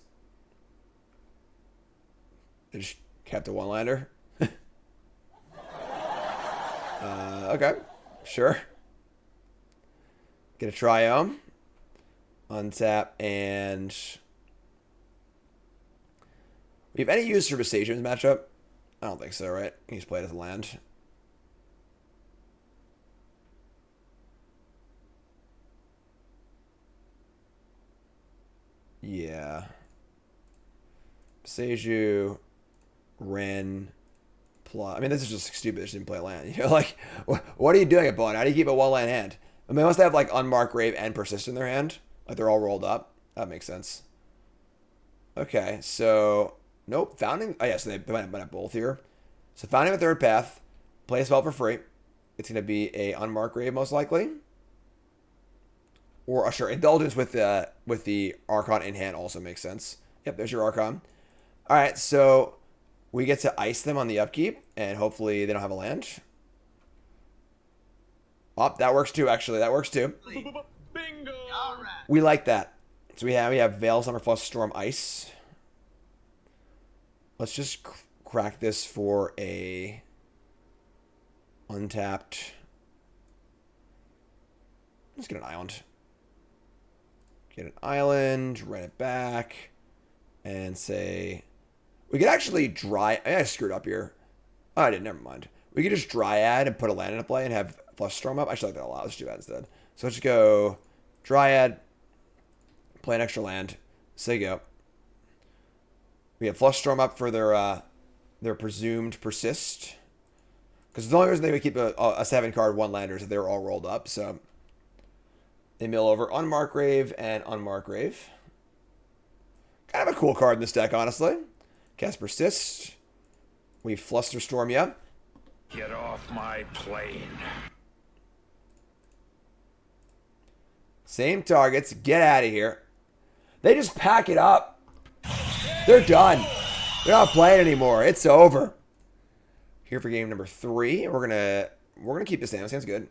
They just kept a one-lander. Okay, sure. Get a Triome. Untap, and... We have any use for Boseiju in this matchup? I don't think so, right? He's played as a land. Yeah. Boseiju, Wrenn, plus... I mean, this is just stupid. They just didn't play a land. You know, like, what are you doing, opponent? How do you keep a one-land hand? I mean, they must have, like, Unmarked Grave and Persist in their hand. Like, they're all rolled up. That makes sense. Okay, so... Nope, Founding... Oh, yeah, so they might have both here. So, Founding the Third Path. Play a spell for free. It's going to be a Unmarked Grave, most likely. Or, sure, Indulgence with the Archon in hand also makes sense. Yep, there's your Archon. Alright, so... We get to ice them on the upkeep. And hopefully they don't have a land. Oh, that works too, actually. That works too. Bingo! All right. We like that. So we have Veil, Summer, Flush, Storm, Ice. Let's just crack this for a untapped. Let's get an island. Get an island, run it back, and say we could actually I screwed up here. Oh, I didn't. Never mind. We could just Dryad and put a land into play and have Flush Storm up. I should like that a lot. Let's do that instead. So let's just go Dryad. Play an extra land. Say go. We have Flush Storm up for their presumed persist. Because the only reason they would keep a 7-card one-lander is if they were all rolled up. So they mill over Unmarked Grave and Unmarked Grave. Kind of a cool card in this deck, honestly. Cast Persist. We Fluster Storm you. Get off my plane. Same targets. Get out of here. They just pack it up. They're done. They're not playing anymore. It's over. Here for game number 3. We're gonna keep this in. This sounds good.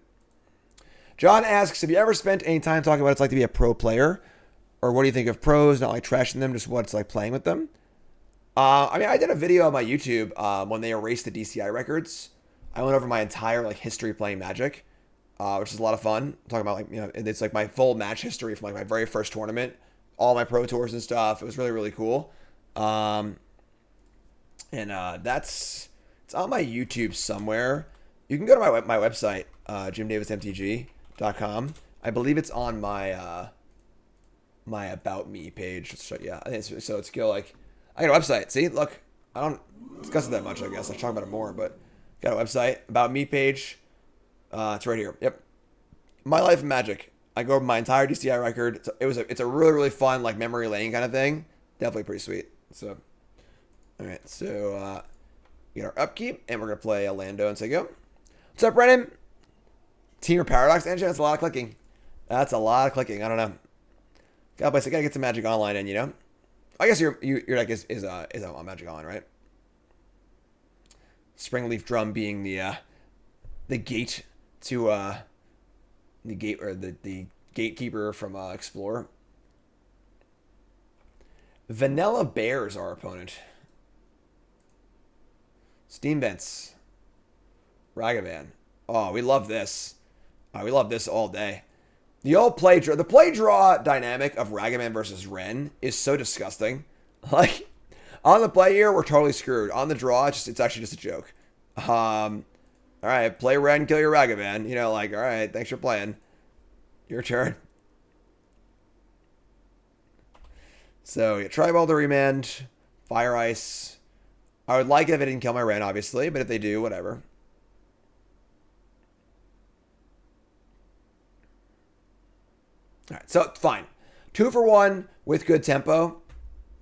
John asks, have you ever spent any time talking about what it's like to be a pro player? Or what do you think of pros? Not like trashing them, just what it's like playing with them. I mean, I did a video on my YouTube when they erased the DCI records. I went over my entire like history playing Magic, which is a lot of fun. Talking about like, you know, it's like my full match history from like my very first tournament, all my pro tours and stuff. It was really, really cool. It's on my YouTube somewhere. You can go to my website JimDavisMTG.com. I believe it's on my my About Me page. So yeah, I think it's, so it's go like I got a website. See, look, I don't discuss it that much. I guess I talk about it more, but got a website, About Me page. It's right here. Yep, My Life in Magic. I go over my entire DCI record. It's a really really fun like memory lane kind of thing. Definitely pretty sweet. So, all right, so we got our upkeep, and we're gonna play a Lando and say go. What's up, Brennan? Temur Paradox engine. That's a lot of clicking. That's a lot of clicking. I don't know. Gotta get some Magic Online in, you know. I guess your deck is on Magic Online, right? Springleaf Drum being the gate to the gate or the gatekeeper from Explorer. Vanilla Bear is our opponent. Steam Vents. Ragavan. Oh, we love this. We love this all day. The old play draw dynamic of Ragavan versus Wrenn is so disgusting. Like, on the play here, we're totally screwed. On the draw, it's actually just a joke. All right, play Wrenn, kill your Ragavan. You know, like, all right, thanks for playing. Your turn. So, yeah, Tribe Elder, Remand, Fire Ice. I would like it if it didn't kill my Wrenn, obviously, but if they do, whatever. All right, so fine. 2 for 1 with good tempo.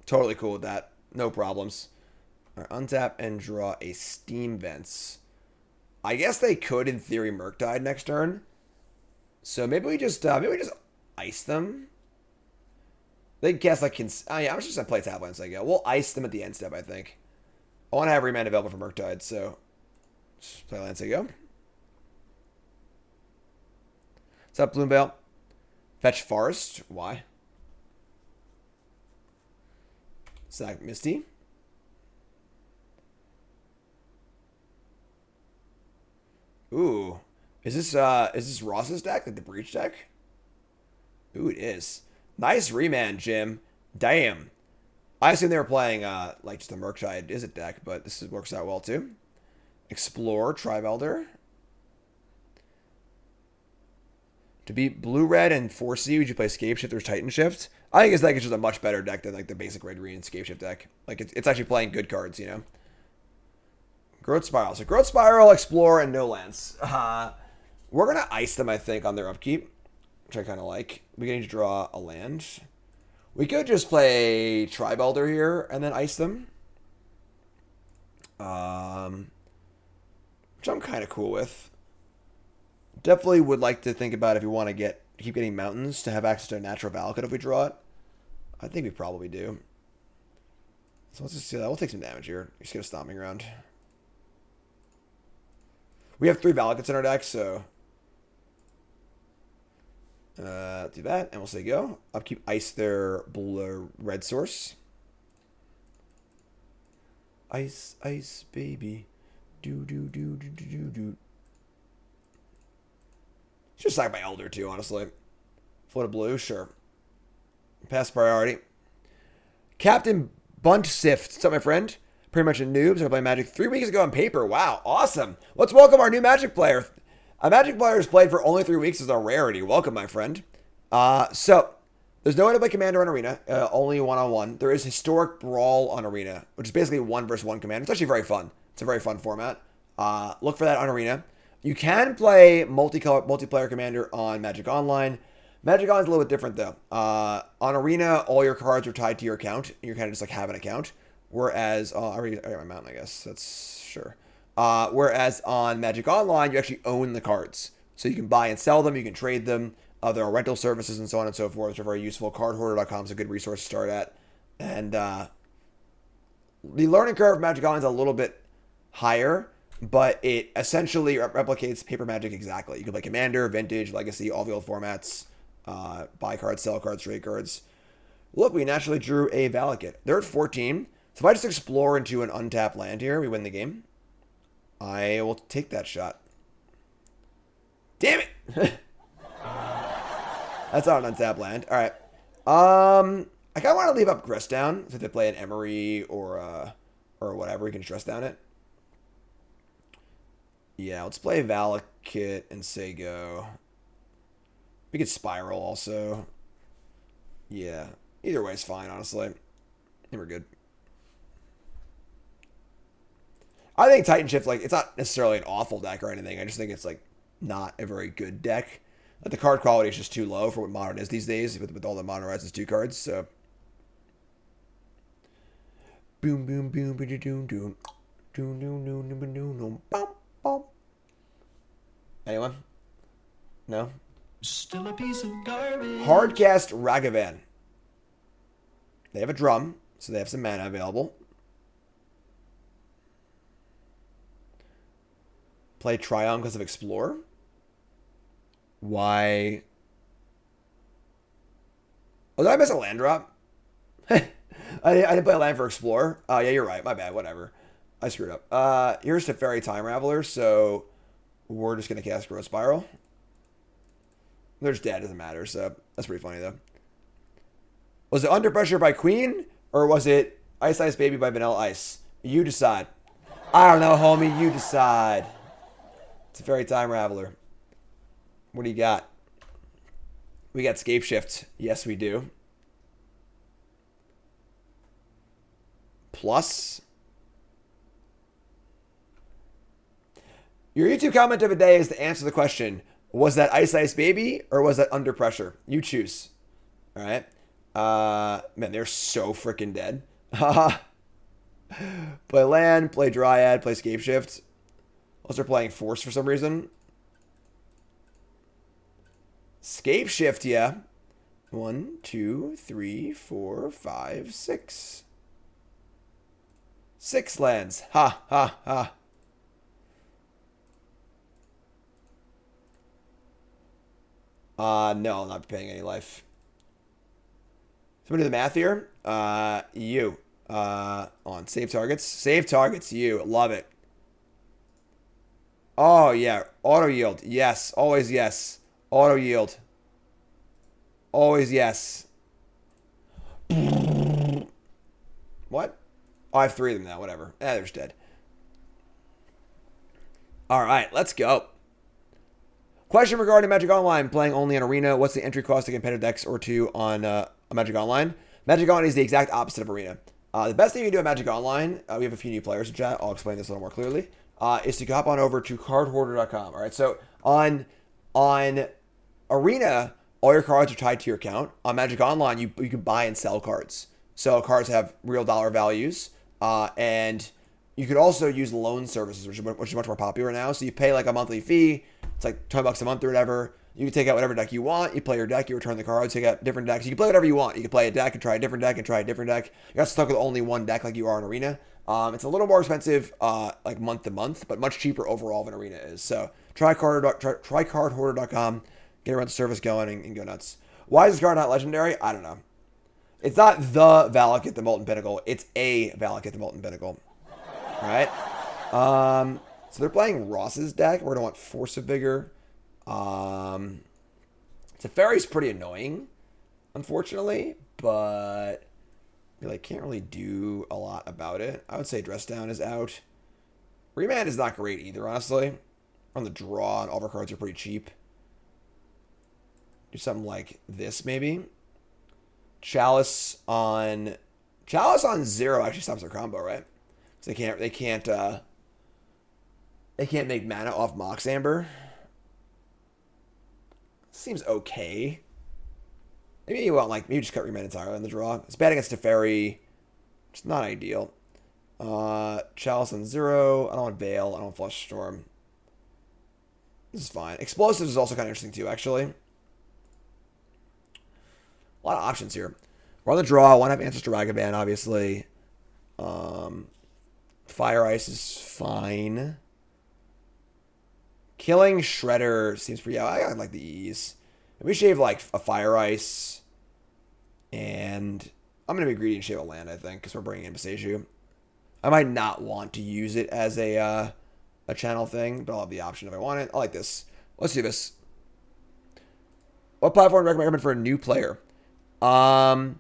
Totally cool with that. No problems. All right, untap and draw a Steam Vents. I guess they could, in theory, Murktide next turn. So maybe we just ice them. They guess like I'm just gonna play tap lands. I go. We'll ice them at the end step. I think. I want to have Remand available for Murktide, so just play lands. I go. What's up, Bloomvale? Fetch Forest. Why? Sack Misty. Ooh. Is this Ross's deck? Like the Breach deck? Ooh, it is. Nice Remand, Jim. Damn. I assume they were playing like just the Murktide is a deck, but this works out well too. Explore, Tribe Elder. To beat blue red and 4C, would you play Scapeshift or Titan Shift? I think his deck is just a much better deck than like the basic red green Scapeshift deck. Like it's actually playing good cards, you know. Growth Spiral. So Growth Spiral, Explore, and no lands. We're gonna ice them, I think, on their upkeep, which I kind of like. We need to draw a land. We could just play Tribe Elder here and then ice them. Which I'm kind of cool with. Definitely would like to think about if you want to keep getting mountains to have access to a natural Valakut if we draw it. I think we probably do. So let's just see that. We'll take some damage here. Just get a Stomping Ground. We have 3 Valakuts in our deck, so do that, and we'll say go. Upkeep ice their blue red source. Ice, ice, baby. Do, do, do, do, do, do, do. Just sack my Elder too, honestly. Float a blue, sure. Pass priority. Captain Bunt Sift. What's up, my friend? Pretty much a noob. So I played Magic 3 weeks ago on paper. Wow, awesome. Let's welcome our new Magic player. A Magic player who's played for only 3 weeks is a rarity. Welcome, my friend. So, there's no way to play Commander on Arena. Only one-on-one. There is Historic Brawl on Arena, which is basically 1 versus 1 Commander. It's actually very fun. It's a very fun format. Look for that on Arena. You can play multiplayer Commander on Magic Online. Magic Online is a little bit different, though. On Arena, all your cards are tied to your account. And you kind of just like have an account. Whereas, I already got my mountain, I guess. That's sure. Whereas on Magic Online, you actually own the cards. So you can buy and sell them. You can trade them. There are rental services and so on and so forth, which are very useful. Cardhoarder.com is a good resource to start at. And the learning curve of Magic Online is a little bit higher, but it essentially replicates paper Magic exactly. You can play Commander, Vintage, Legacy, all the old formats. Buy cards, sell cards, trade cards. Look, we naturally drew a Valakut. They're at 14. So if I just explore into an untapped land here, we win the game. I will take that shot. Damn it! That's not an untapped land. All right. I kind of want to leave up Grist down. So if they play an Emery or whatever, we can stress down it. Yeah, let's play Valakut and say go. We could Spiral also. Yeah. Either way is fine, honestly. And we're good. I think Titan Shift, like, it's not necessarily an awful deck or anything. I just think it's, like, not a very good deck. Like, the card quality is just too low for what Modern is these days with all the Modern Rises 2 cards, so. Boom, boom, boom, boom, boom, boom, boom, boom, boom, boom, boom, boom, boom. Anyone? No? Still a piece of garbage. Hardcast Ragavan. They have a drum, so they have some mana available. Play Triome because of Explore. Why? Oh, did I miss a land drop? I didn't play a land for Explore. Oh, yeah, you're right. My bad. Whatever. I screwed up. Here's Teferi Time Raveler, so we're just going to cast Growth Spiral. They're just dead. Doesn't matter, so that's pretty funny, though. Was it Under Pressure by Queen, or was it Ice Ice Baby by Vanilla Ice? You decide. I don't know, homie. You decide. It's a Fairy Time Raveler. What do you got? We got Scapeshift. Yes, we do. Plus. Your YouTube comment of the day is to answer the question, was that Ice Ice Baby or was that Under Pressure? You choose. All right. Man, they're so freaking dead. Play land, play Dryad, play Scapeshift. Unless they're playing Force for some reason. Scapeshift, yeah. 1, 2, 3, 4, 5, 6. 6 lands. Ha, ha, ha. No, I'll not be paying any life. Somebody do the math here. You. On save targets. Save targets, you. Love it. Oh, yeah. Auto yield. Yes. Always yes. Auto yield. Always yes. What? Oh, I have 3 of them now. Whatever. They're just dead. All right. Let's go. Question regarding Magic Online. Playing only on Arena. What's the entry cost to competitive decks or 2 on Magic Online? Magic Online is the exact opposite of Arena. The best thing you can do at Magic Online, we have a few new players in chat. I'll explain this a little more clearly. Is to hop on over to cardhoarder.com. All right, so on Arena, all your cards are tied to your account. On Magic Online, you can buy and sell cards. So cards have real dollar values, and you could also use loan services, which is much more popular now. So you pay like a monthly fee. It's like $20 a month or whatever. You can take out whatever deck you want. You play your deck. You return the cards. Take out different decks. You can play whatever you want. You can play a deck and try a different deck and try a different deck. You're not stuck with only one deck like you are in Arena. It's a little more expensive, like month to month, but much cheaper overall than Arena is. So try cardhoarder.com, get a rental service going, and go nuts. Why is this card not legendary? I don't know. It's not the Valakut the Molten Pinnacle. It's a Valakut the Molten Pinnacle. All right. So they're playing Ross's deck. We're gonna want Force of Vigor. Teferi's pretty annoying, unfortunately, but we like can't really do a lot about it. I would say Dress Down is out. Remand is not great either, honestly. On the draw, and all of our cards are pretty cheap. Do something like this, maybe. Chalice on 0 actually stops their combo, right? Because they can't make mana off Mox Amber. Seems okay. Maybe you want maybe just cut Remand entirely on the draw. It's bad against Teferi. It's not ideal. Chalice on 0. I don't want Veil. I don't want Flush Storm. This is fine. Explosives is also kind of interesting too, actually. A lot of options here. We're on the draw. Want to have answers to Ragavan, obviously. Fire Ice is fine. Killing Shredder seems pretty... Yeah, I like the ease. Maybe shave like a Fire Ice. And I'm going to be greedy and shave a land, I think, because we're bringing in Boseiju. I might not want to use it as a channel thing, but I'll have the option if I want it. I like this. Let's do this. What platform do you recommend for a new player? It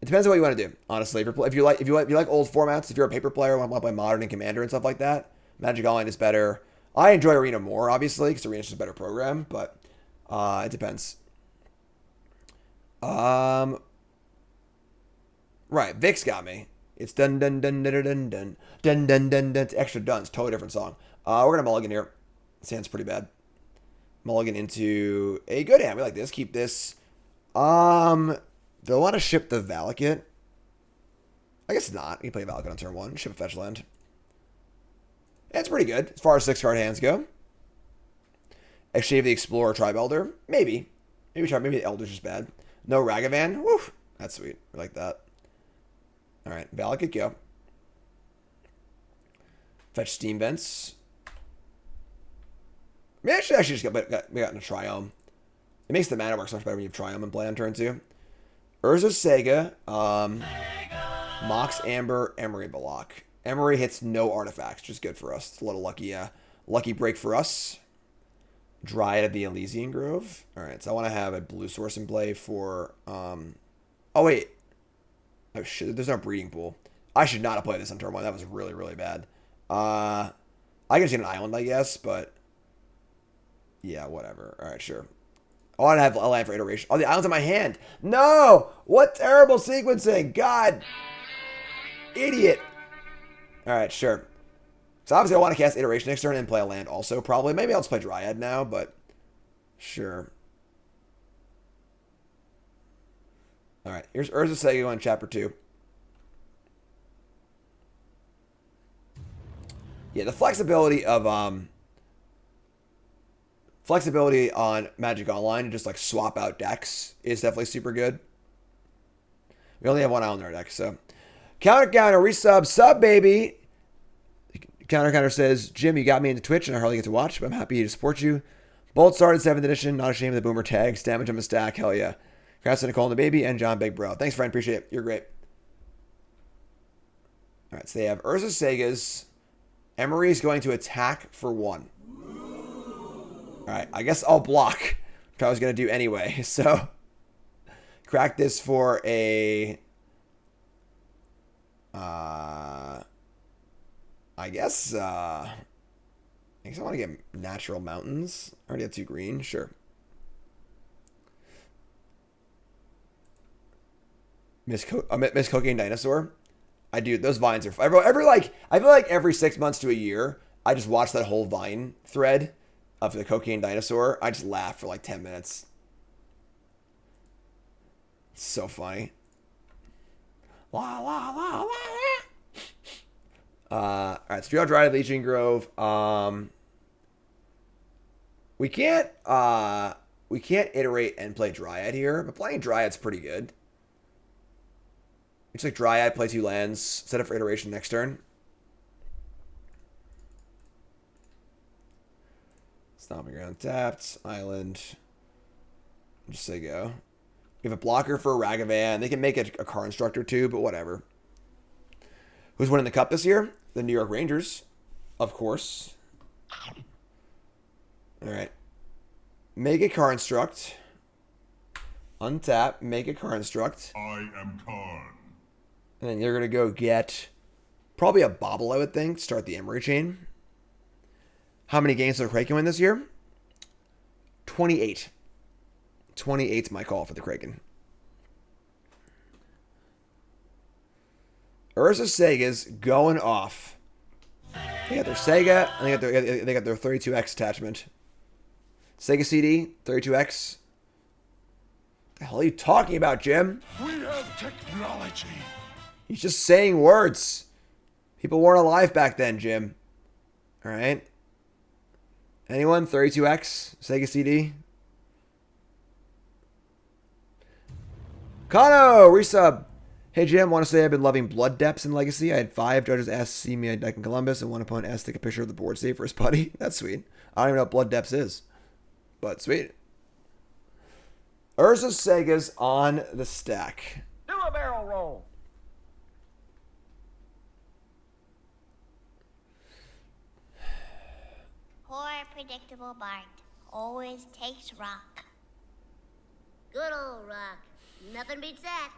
depends on what you want to do, honestly. If you like old formats, if you're a paper player, want to play Modern and Commander and stuff like that, Magic Online is better. I enjoy Arena more, obviously, because Arena's just a better program, but it depends. Right, Vic's got me. It's dun dun dun dun dun dun dun dun dun dun. It's extra dun. It's a totally different song. We're gonna mulligan here. This hand's pretty bad. Mulligan into a good hand. We like this. Keep this. Do I want to ship the Valakut? I guess not. You can play Valakut on turn 1. Ship a fetch land. Yeah, it's pretty good as far as 6-card hands go. Exchange the Explorer-Tribe Elder. Maybe. Maybe the Elder's just bad. No Ragavan. Woo. That's sweet. We like that. Alright. Valakut, go. Fetch Steam Vents. Maybe I should actually just got a Triome. It makes the mana work so much better when you have Triome and play on turn 2. Urza Sega. Mox Amber. Emery Block. Emery hits no artifacts, which is good for us. It's a little lucky break for us. Dryad of the Elysian Grove. Alright, so I want to have a blue source in play for... Oh, wait. Oh, shit. There's no breeding pool. I should not have played this on turn 1. That was really, really bad. I can just get an island, I guess, but... Yeah, whatever. Alright, sure. I want to have a land for iteration. Oh, the island's in my hand. No! What terrible sequencing! God! Idiot! Alright, sure. So obviously I want to cast Iteration next turn and play a land also, probably. Maybe I'll just play Dryad now, but... Sure. Alright, here's Urza Sega in Chapter 2. Yeah, the flexibility of, Flexibility on Magic Online to just, like, swap out decks is definitely super good. We only have one island in our deck, so... Counter, resub, sub, baby! Counter says, Jim, you got me into Twitch and I hardly get to watch, but I'm happy to support you. Bolt started 7th edition, not ashamed of the boomer tags, damage on the stack, hell yeah. Congrats to Nicole and the baby and John Big Bro. Thanks, friend, appreciate it. You're great. Alright, so they have Urza Sega's. Emery's going to attack for 1. Alright, I guess I'll block, which I was going to do anyway, so. Crack this for a... I guess I want to get Natural Mountains. I already have 2 green. Sure. Miss Cocaine Dinosaur. I do. Those vines are... Every like... I feel like every 6 months to a year, I just watch that whole Vine thread of the Cocaine Dinosaur. I just laugh for like 10 minutes. It's so funny. La la la la la. Alright, so we got Dryad Legion Grove. We can't iterate and play Dryad here, but playing Dryad's pretty good. It's like Dryad, play 2 lands, set up for iteration next turn. Stomping Ground tapped, island. Just say go. We have a blocker for Ragavan. They can make a car instructor too, but whatever. Who's winning the cup this year? The New York Rangers, of course. Alright. Make a car instruct. Untap, make a car instruct. I am Karn. And then you're going to go get probably a Bobble, I would think. Start the Emery chain. How many games does Kraken win this year? 28. 28's my call for the Kraken. Urza Sega's going off. They got their Sega, and they got their 32X attachment. Sega CD, 32X. What the hell are you talking about, Jim? We have technology. He's just saying words. People weren't alive back then, Jim. Alright. Anyone? 32X? Sega CD? Kano! Resub! Hey Jim, want to say I've been loving Blood Depths in Legacy. I had 5 judges ask to see me at deck in Columbus, and one opponent asked to take a picture of the board save for his buddy. That's sweet. I don't even know what Blood Depths is. But sweet. Urza Sega's on the stack. Do a barrel roll. Poor predictable Bart always takes rock. Good old rock. Nothing beats that.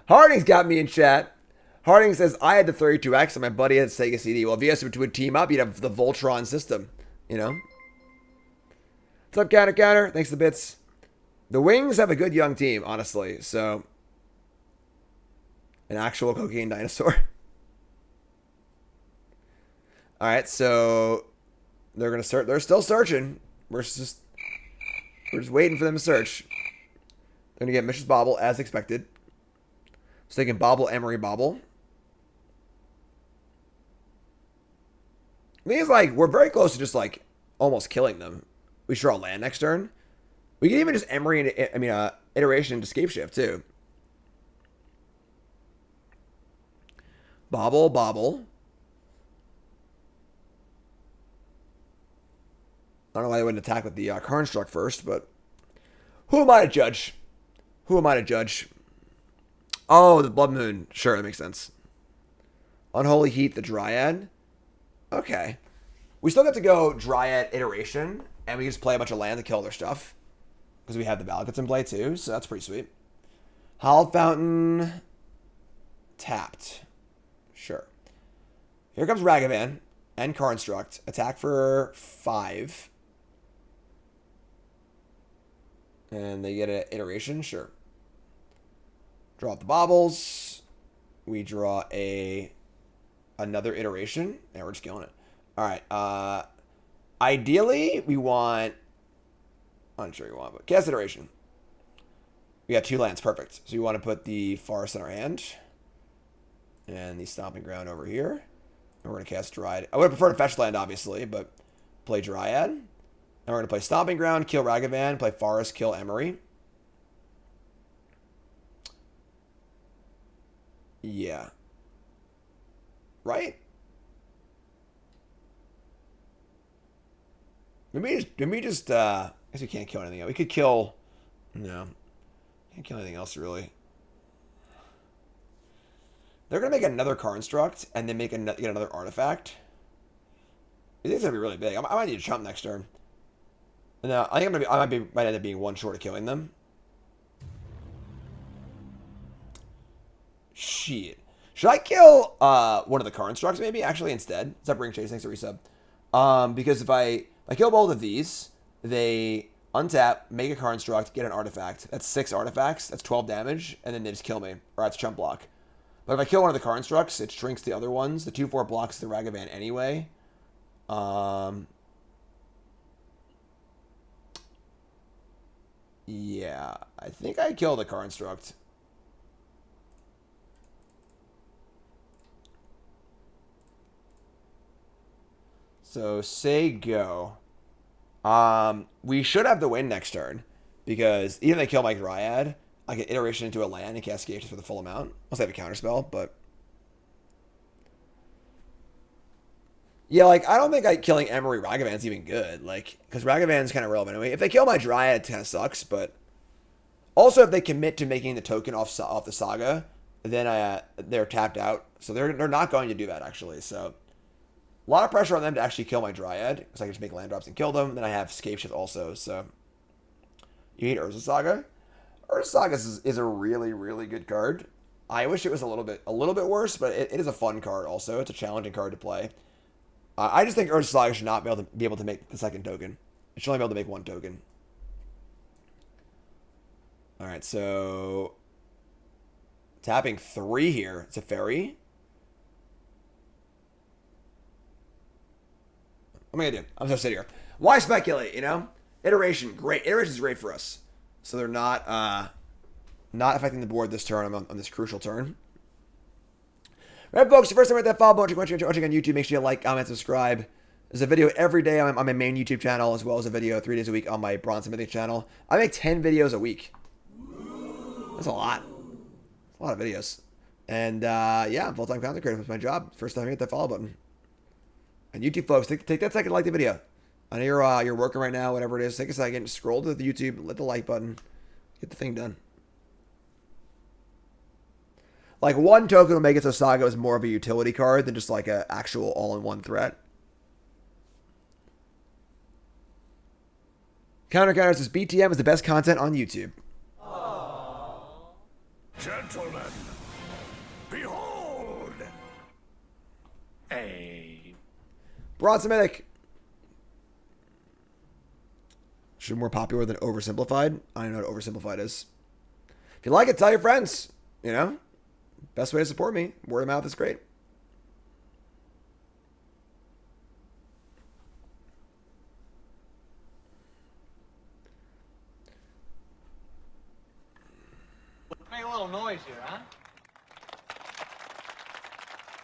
Harding's got me in chat. Harding says, I had the 32X and my buddy had Sega CD. Well, if you guys would team up, you'd have the Voltron system, you know? What's up, Counter Counter? Thanks for the bits. The Wings have a good young team, honestly. So, an actual cocaine dinosaur. All right, so they're gonna start. They're still searching. We're just waiting for them to search. They're gonna get Mrs. Bobble as expected. So they can bobble Emery Bobble. I think it's like we're very close to just like almost killing them. We draw land next turn. We can even just Emery and iteration into Scapeshift too. Bobble, bobble. I don't know why they wouldn't attack with the Construct first, but who am I to judge? Who am I to judge? Oh, the Blood Moon. Sure, that makes sense. Unholy Heat, the Dryad. Okay. We still get to go Dryad iteration, and we can just play a bunch of land to kill their stuff. Because we have the Valakut's in play too, so that's pretty sweet. Hallowed Fountain. Tapped. Sure. Here comes Ragavan and Construct. Attack for 5. And they get an iteration, sure. Draw out the baubles. We draw another iteration. Yeah, we're just killing it. All right. Ideally, we want... I'm not sure you want, but cast iteration. We got 2 lands, perfect. So you want to put the Forest in our hand. And the Stomping Ground over here. And we're going to cast Dryad. I would have preferred to fetch land, obviously, but play Dryad. And we're going to play Stomping Ground, kill Ragavan, play Forest, kill Emery. Yeah. Right? Maybe just I guess we can't kill anything else. We could kill... No. Can't kill anything else, really. They're going to make another Construct, and then get another Artifact. I think it's going to be really big. I might need to chump next turn. No, I think might end up being 1 short of killing them. Shit. Should I kill one of the Constructs maybe actually instead? What's up, Ring Chase? Thanks for resub. Because if I kill both of these, they untap, make a Construct, get an Artifact. That's 6 artifacts. That's 12 damage, and then they just kill me, or that's chump block. But if I kill one of the Constructs, it shrinks the other ones. The 2/4 blocks the Ragavan anyway. Yeah, I think I kill the Construct. So say go. We should have the win next turn because even if they kill my Dryad, I get iteration into a land and cast Scapeshift for the full amount. Unless I have a counterspell, but yeah, like I don't think killing Emery Ragavan's even good. Like because Ragavan's kind of relevant anyway. If they kill my Dryad, it kind of sucks. But also, if they commit to making the token off the Saga, then they're tapped out. So they're not going to do that actually. So a lot of pressure on them to actually kill my Dryad because I can just make land drops and kill them. Then I have Scapeshift also. So you need Urza Saga. Urza Saga is a really, really good card. I wish it was a little bit worse, but it is a fun card also. It's a challenging card to play. I just think Urza Saga should not be able to make the second token. It should only be able to make 1 token. All right, so tapping 3 here. It's a fairy. What am I gonna do? I'm just gonna sit here. Why speculate? You know, iteration, great. Iteration is great for us. So they're not affecting the board this turn on this crucial turn. Right, folks, the first time I hit that follow button, watching on YouTube, make sure you like, comment, subscribe. There's a video every day on my main YouTube channel, as well as a video 3 days a week on my Bronze and Mythic channel. I make 10 videos a week. That's a lot. That's a lot of videos. And yeah, I'm full-time content creator. It's my job. First time I hit that follow button. And YouTube folks, take that second to like the video. I know you're working right now, whatever it is. Take a second, scroll to the YouTube, hit the like button, get the thing done. Like 1 token will make it so Saga is more of a utility card than just like an actual all-in-one threat. Counter says BTM is the best content on YouTube. Gentlemen, behold Hey. Bronze Mythic. Should be more popular than oversimplified. I don't know what oversimplified is. If you like it, tell your friends. You know? Best way to support me. Word of mouth is great. Make a little noise here, huh?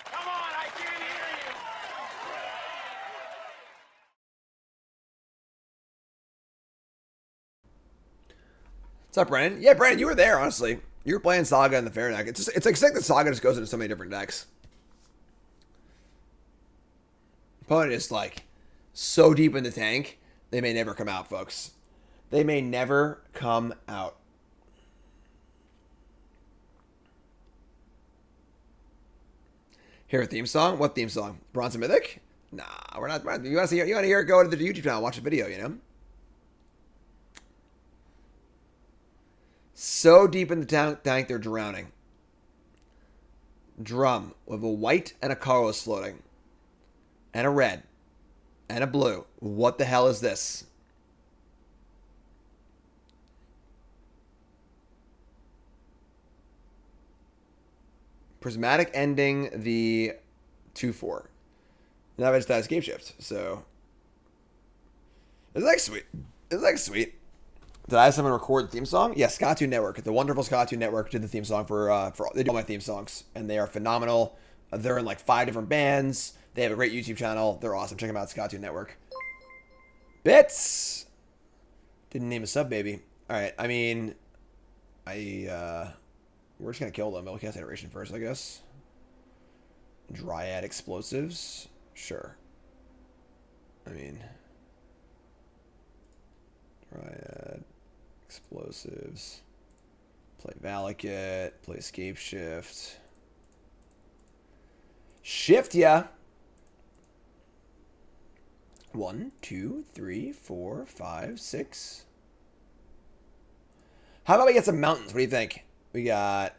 Come on, I can't hear you! What's up, Brennan? Yeah, Brennan, you were there, honestly. You were playing Saga in the Fair deck. It's like sick that Saga just goes into so many different decks. Opponent is like so deep in the tank, they may never come out, folks. They may never come out. Hear a theme song? What theme song? Bronze and Mythic? Nah, we're not. You want to hear it? Go to the YouTube channel, watch the video. You know. So deep in the tank, they're drowning. Drum with a white and a colorless floating, and a red, and a blue. What the hell is this? Prismatic ending the 2/4. Now it's that Scapeshift. So it's like sweet. It's like sweet. Did I have someone record the theme song? Yes, Scatu Network. The wonderful Scatu Network did the theme song for they do all my theme songs, and they are phenomenal. They're in like 5 different bands. They have a great YouTube channel. They're awesome. Check them out, Scatu Network. Bits. Didn't name a sub baby. All right. I mean, we're just gonna kill them. We'll cast Iteration first, I guess. Dryad explosives. Sure. I mean, Dryad explosives. Play Valakut. Play Scapeshift. Shift ya. 1, 2, 3, 4, 5, 6. How about we get some mountains? What do you think? We got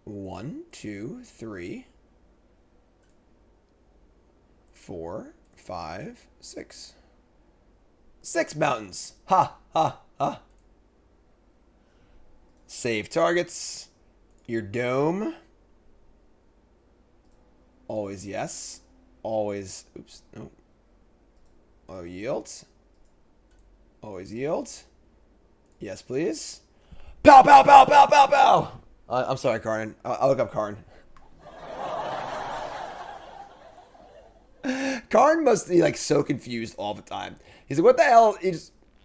1, 2, 3, 4, 5, 6. 6 mountains. Ha, ha, ha. Save targets. Your dome. Always yes. Always. Oops. No. Oh, yield. Always yield. Yes, please. Pow, pow, pow, pow, pow, pow. I'm sorry, Karn. I'll look up Karn. Karn must be like so confused all the time. He's like, what the hell?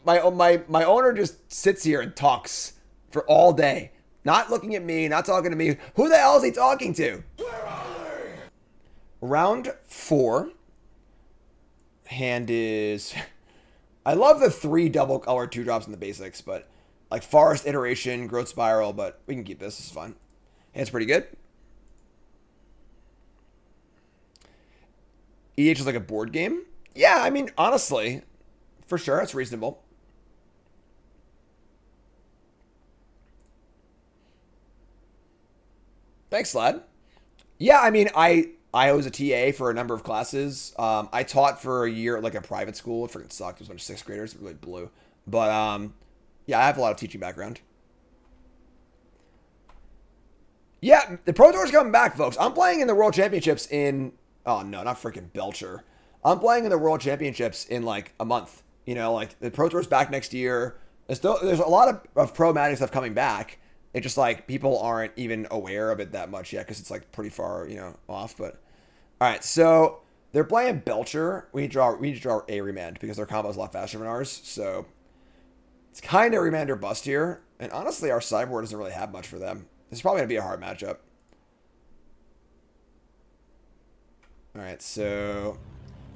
My owner just sits here and talks for all day. Not looking at me, not talking to me. Who the hell is he talking to? Round 4. Hand is... I love the 3 double color 2-drops in the basics, but like Forest Iteration, Growth Spiral, but we can keep this. This is fun. Hand's pretty good. EH is like a board game? Yeah, I mean, honestly, for sure, it's reasonable. Thanks, lad. Yeah, I mean, I was a TA for a number of classes. I taught for a year at like a private school. It freaking sucked. It was a bunch of 6th graders. It really blew. But yeah, I have a lot of teaching background. Yeah, the Pro Tour's coming back, folks. I'm playing in the World Championships in... Oh, no, not freaking Belcher. I'm playing in the World Championships in like a month. You know, like the Pro Tour's back next year. There's a lot of Pro Magic stuff coming back. It's just like people aren't even aware of it that much yet because it's like pretty far, you know, off. But all right, so they're playing Belcher. We need to draw a Remand because their combo is a lot faster than ours. So it's kind of Remand or bust here. And honestly, our sideboard doesn't really have much for them. This is probably gonna be a hard matchup. All right, so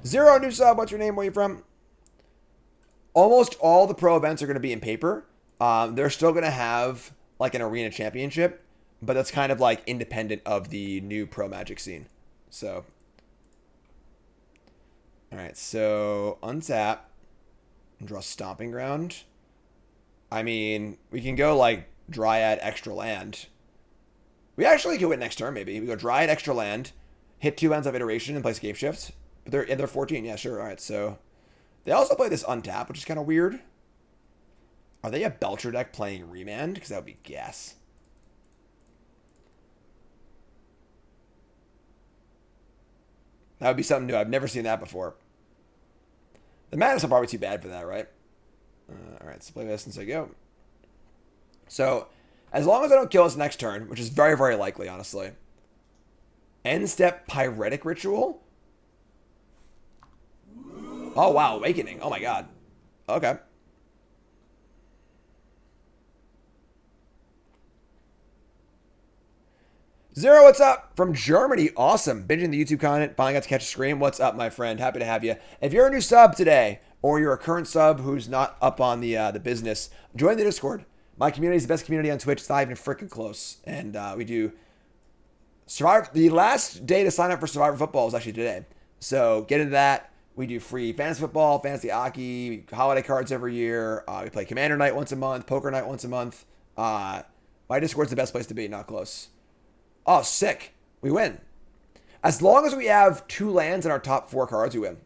Zero new sub. What's your name? Where are you from? Almost all the pro events are going to be in paper. They're still going to have like an arena championship, but that's kind of like independent of the new pro Magic scene. So, all right. So untap and draw Stomping Ground. I mean, we can go like Dryad extra land. We actually could win next turn. Maybe we go Dryad extra land. hit 2 lands of iteration and play Scapeshift. But they're 14. Yeah, sure. All right, so they also play this untap, which is kind of weird. Are they a Belcher deck playing Remand? Because that would be gas. That would be something new. I've never seen that before. The Madness are probably too bad for that, right? All right, so play this since I go. So, as long as I don't kill this next turn, which is very, very likely, honestly. End step Pyretic Ritual? Oh, wow, Awakening. Oh, my God. Okay. Zero, what's up? From Germany. Awesome. Binging the YouTube content. Finally got to catch a stream. What's up, my friend? Happy to have you. If you're a new sub today, or you're a current sub who's not up on the business, join the Discord. My community is the best community on Twitch. It's not even freaking close. And we do Survivor. The last day to sign up for Survivor Football is actually today. So get into that. We do free fantasy football, fantasy hockey, holiday cards every year. We play Commander Night once a month, Poker Night once a month. My Discord's the best place to be, not close. Oh, sick. We win. As long as we have 2 lands in our top 4 cards, we win.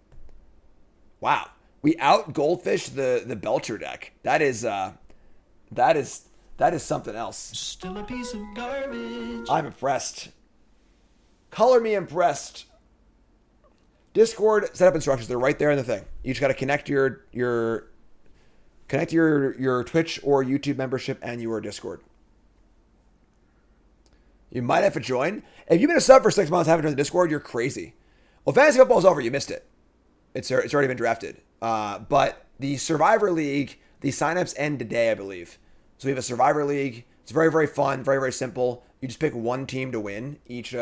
Wow. We out Goldfish the Belcher deck. That is something else. Still a piece of garbage. I'm impressed. Color me impressed. Discord setup instructions. They're right there in the thing. You just got to connect your Twitch or YouTube membership and your Discord. You might have to join. If you've been a sub for 6 months, haven't joined the Discord, you're crazy. Well, fantasy football's over. You missed it. It's already been drafted. But the Survivor League, the signups end today, I believe. So we have a Survivor League. It's very, very fun, very, very simple. You just pick one team to win each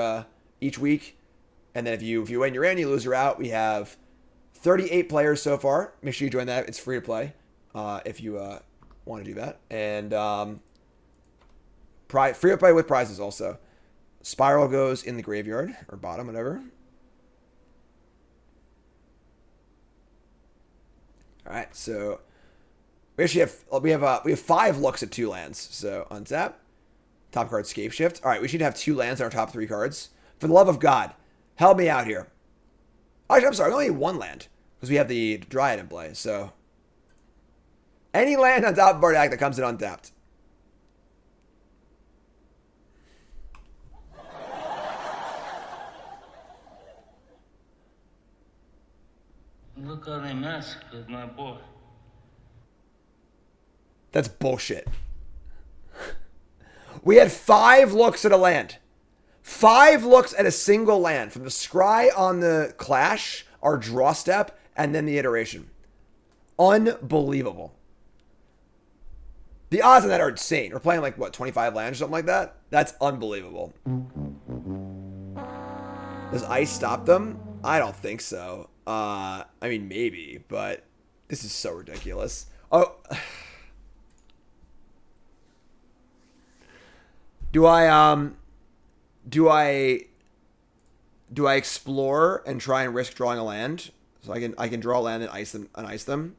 week. And then if you win, you're in. You lose, you're out. We have 38 players so far. Make sure you join that. It's free to play if you want to do that. And free to play with prizes also. Spiral goes in the graveyard or bottom, whatever. All right, so we actually have 5 looks at 2 lands. So untap, top card Scapeshift. All right, we should have 2 lands in our top 3 cards. For the love of God, help me out here. Actually, I'm sorry, we only need 1 land because we have the Dryad in play. So any land on top of our deck that comes in untapped. Look how they massacred my boy. That's bullshit. We had 5 looks at a land. 5 looks at a single land. From the scry on the Clash, our draw step, and then the iteration. Unbelievable. The odds on that are insane. We're playing like, what, 25 lands or something like that? That's unbelievable. Does ice stop them? I don't think so. I mean, maybe, but this is so ridiculous. Oh. Do I explore and try and risk drawing a land? So I can draw a land and ice them.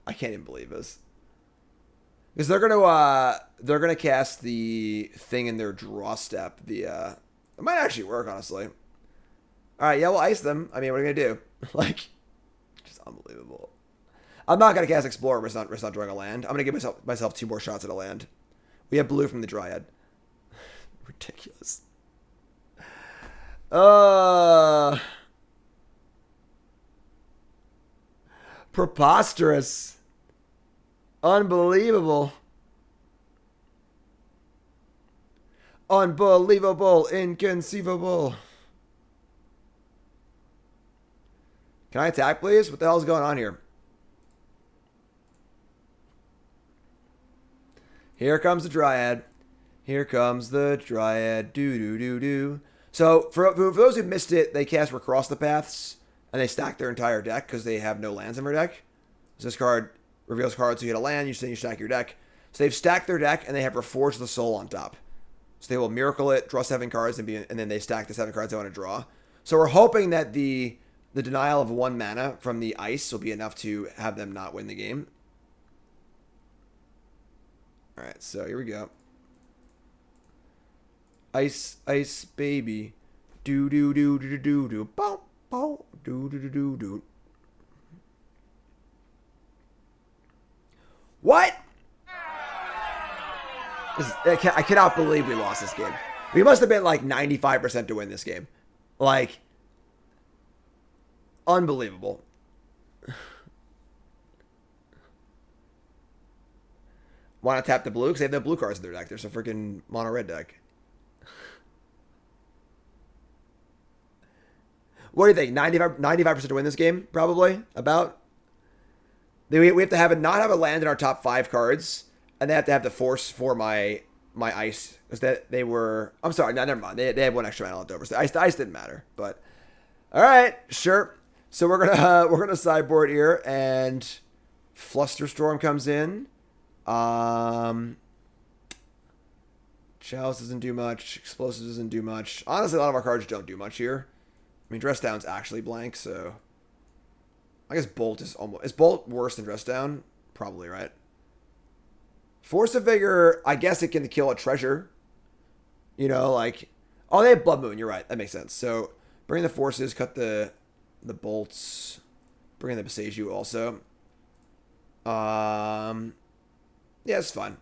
I can't even believe this. Because they're gonna cast the thing in their draw step. It might actually work, honestly. All right, yeah, we'll ice them. I mean, what are we gonna do? Like, just unbelievable. I'm not gonna cast Explorer. Risk not drawing a land. I'm gonna give myself 2 more shots at a land. We have blue from the Dryad. Ridiculous. Preposterous. Unbelievable. Unbelievable. Inconceivable. Can I attack, please? What the hell's going on here? Here comes the Dryad. Here comes the Dryad. Do. So, for those who missed it, they cast Recross the Paths, and they stack their entire deck because they have no lands in their deck. So this card reveals cards, so you get a land, you stack your deck. So they've stacked their deck, and they have Reforge the Soul on top. So they will Miracle it, draw 7 cards, and then they stack the 7 cards they want to draw. So we're hoping that the denial of 1 mana from the ice will be enough to have them not win the game. All right, so here we go. Ice, baby. Do do do do do do bow bow do do do do do. What? I cannot believe we lost this game. We must have been like 95% to win this game. Like, unbelievable. Want to tap the blue? Because they have no blue cards in their deck. There's a freaking mono red deck. What do you think? 95% to win this game? Probably? About? We have to not have a land in our top 5 cards. And they have to have the force for my ice. Because that they were... I'm sorry. No, never mind. They had 1 extra mana left over. So the ice didn't matter. But... Alright. Sure. So we're gonna sideboard here. And... Flusterstorm comes in. Chalice doesn't do much. Explosive doesn't do much. Honestly, a lot of our cards don't do much here. I mean, Dress Down's actually blank, so... I guess Bolt is almost... Is Bolt worse than Dress Down? Probably, right? Force of Vigor, I guess it can kill a treasure. You know, like... Oh, they have Blood Moon. You're right. That makes sense. So, bring the forces, cut the bolts. Bring in the Boseiju also. Yeah, it's fun.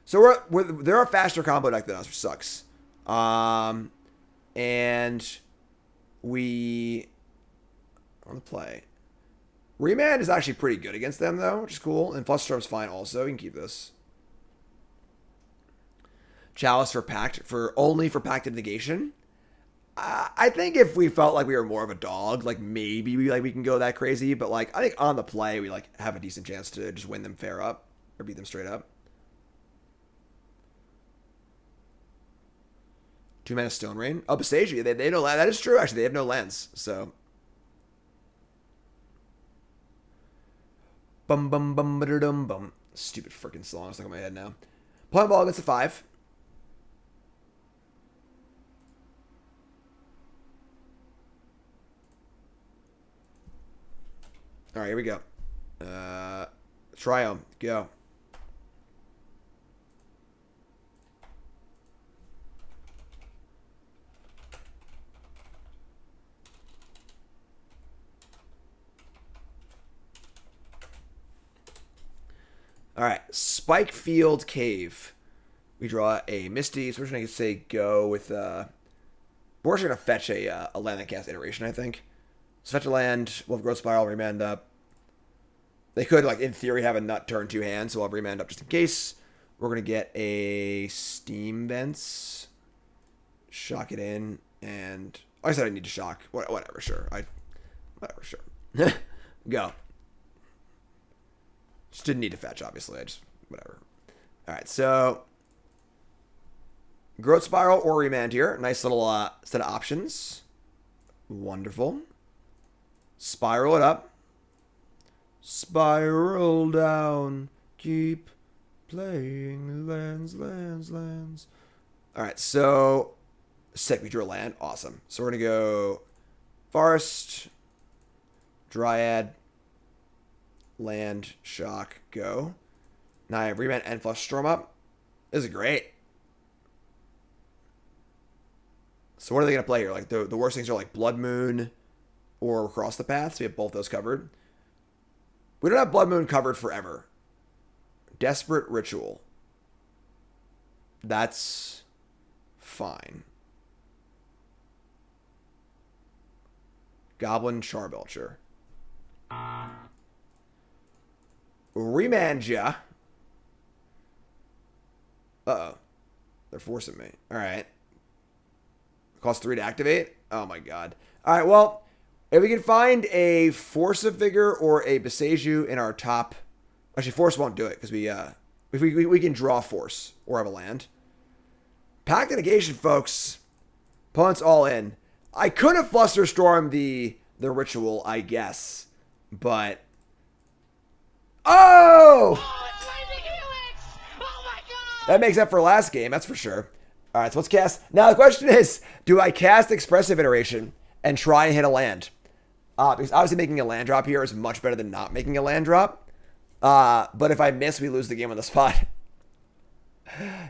So they're a faster combo deck than us, which sucks. And we on the play. Remand is actually pretty good against them though, which is cool. And Flusterstorm's fine also. We can keep this. Chalice for Pact only for Pacted Negation. I think if we felt like we were more of a dog, like maybe we can go that crazy. But like I think on the play we like have a decent chance to just win them fair up or beat them straight up. 2 mana Stone Rain. Oh, Boseiju. They know that is true. Actually, they have no lands. So. Bum bum bum dum bum. Stupid freaking song stuck in my head now. Point ball against a 5. All right, here we go. Triome, go. All right, Spikefield Cave. We draw a Misty, so we're just going to say go with... we're just going to fetch a land that casts Iteration, I think. So fetch a land, we'll have Growth Spiral, Remand up. They could, like, in theory, have a Nut turn 2 hands, so we'll have Remand up just in case. We're going to get a Steam Vents. Shock it in, and... I said I need to shock. Whatever, sure. Whatever, sure. Go. Just didn't need to fetch, obviously. Whatever. Alright, so... Growth Spiral or Remand here. Nice little set of options. Wonderful. Spiral it up. Spiral down. Keep playing lands. Alright, so... Sick, we drew a land. Awesome. So we're going to go... Forest. Dryad. Land, shock, go. Now I have Remand and Flusterstorm up. This is great. So what are they going to play here? Like the worst things are like Blood Moon or Cross the Path. So we have both those covered. We don't have Blood Moon covered forever. Desperate Ritual. That's fine. Goblin Char Belcher. Remand ya. Uh-oh. They're forcing me. Alright. Cost 3 to activate? Oh my god. Alright, well, if we can find a Force of Vigor or a Boseiju in our top... Actually, Force won't do it, because we can draw Force or have a land. Pact of Negation, folks. Opponent's all in. I could have Flusterstormed the Ritual, I guess. But... Oh! That makes up for last game, that's for sure. All right, so let's cast. Now the question is, do I cast Expressive Iteration and try and hit a land? Because obviously making a land drop here is much better than not making a land drop. But if I miss, we lose the game on the spot.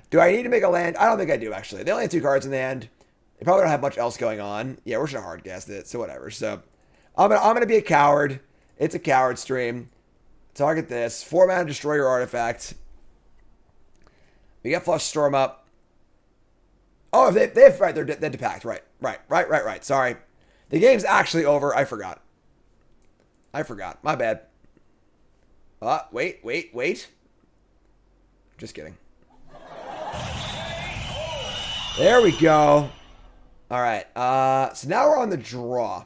Do I need to make a land? I don't think I do, actually. They only have 2 cards in the hand. They probably don't have much else going on. Yeah, we're just hard guessed it, so whatever. So I'm gonna be a coward. It's a coward stream. Target this. 4-mana destroy your artifact. We got flush storm up. Oh, they've right, they're depact. Right. Sorry. The game's actually over. I forgot. My bad. Wait. Just kidding. There we go. All right. So now we're on the draw.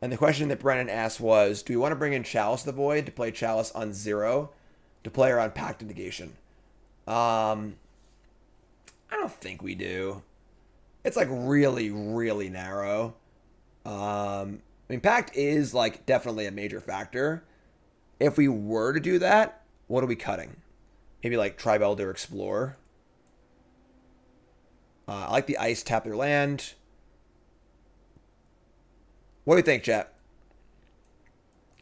And the question that Brennan asked was, do we want to bring in Chalice the Void to play Chalice on 0 to play her on Pact of Negation? I don't think we do. It's like really, really narrow. I mean, Pact is like definitely a major factor. If we were to do that, what are we cutting? Maybe like Tribe Elder Explorer. I like the Ice tap their land. What do you think, chat?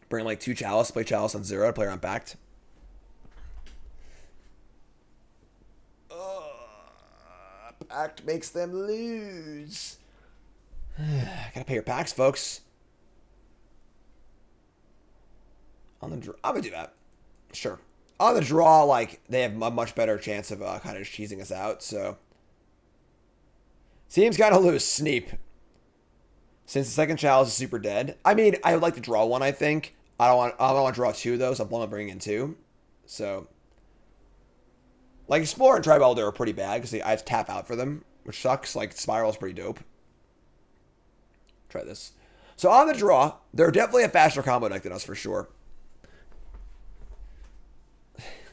Bring like 2 Chalice, play Chalice on 0, play her on Pact. Pact makes them lose. Gotta pay your packs, folks. On the draw, I'm gonna do that. Sure. On the draw, like, they have a much better chance of kind of cheesing us out, so. Seems kind of loose. Sneep. Since the second Chalice is super dead. I mean, I would like to draw one, I think. I don't want to draw 2, though, so I'm planning on bringing in 2. So. Like, Explorer and Tribe Elder are pretty bad, because I have to tap out for them, which sucks. Like, Spiral is pretty dope. Try this. So, on the draw, they're definitely a faster combo deck than us, for sure.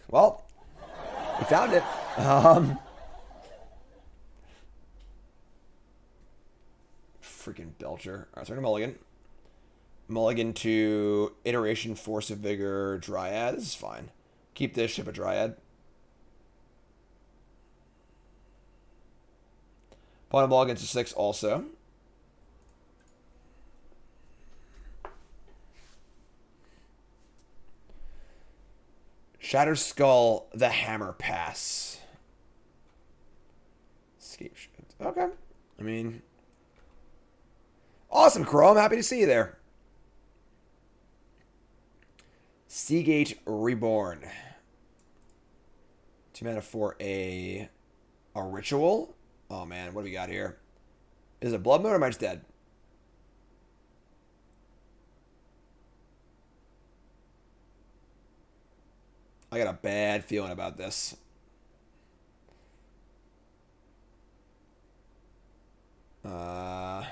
Well, we found it. Freaking Belcher. All right, so we're going to mulligan. Mulligan to Iteration, Force of Vigor, Dryad. This is fine. Keep this, ship a Dryad. Opponent mulligans to 6 also. Shattered Skull, the Hammer Pass. Scapeshift. Okay. I mean, awesome, Crow. I'm happy to see you there. Seagate Reborn. 2 mana for a ritual. Oh man, what do we got here? Is it Blood Moon or am I just dead? I got a bad feeling about this. Oh,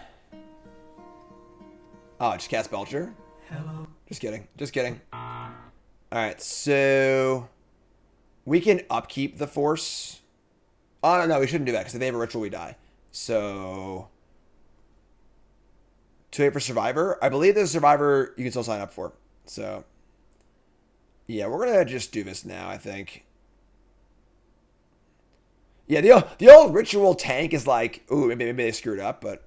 just cast Belcher? Hello. Just kidding. Alright, so we can upkeep the Force. Oh, no, we shouldn't do that, because if they have a ritual, we die. So 2-8 for Survivor. I believe there's a Survivor you can still sign up for. So yeah, we're going to just do this now, I think. Yeah, the old ritual tank is like, ooh, maybe they screwed up, but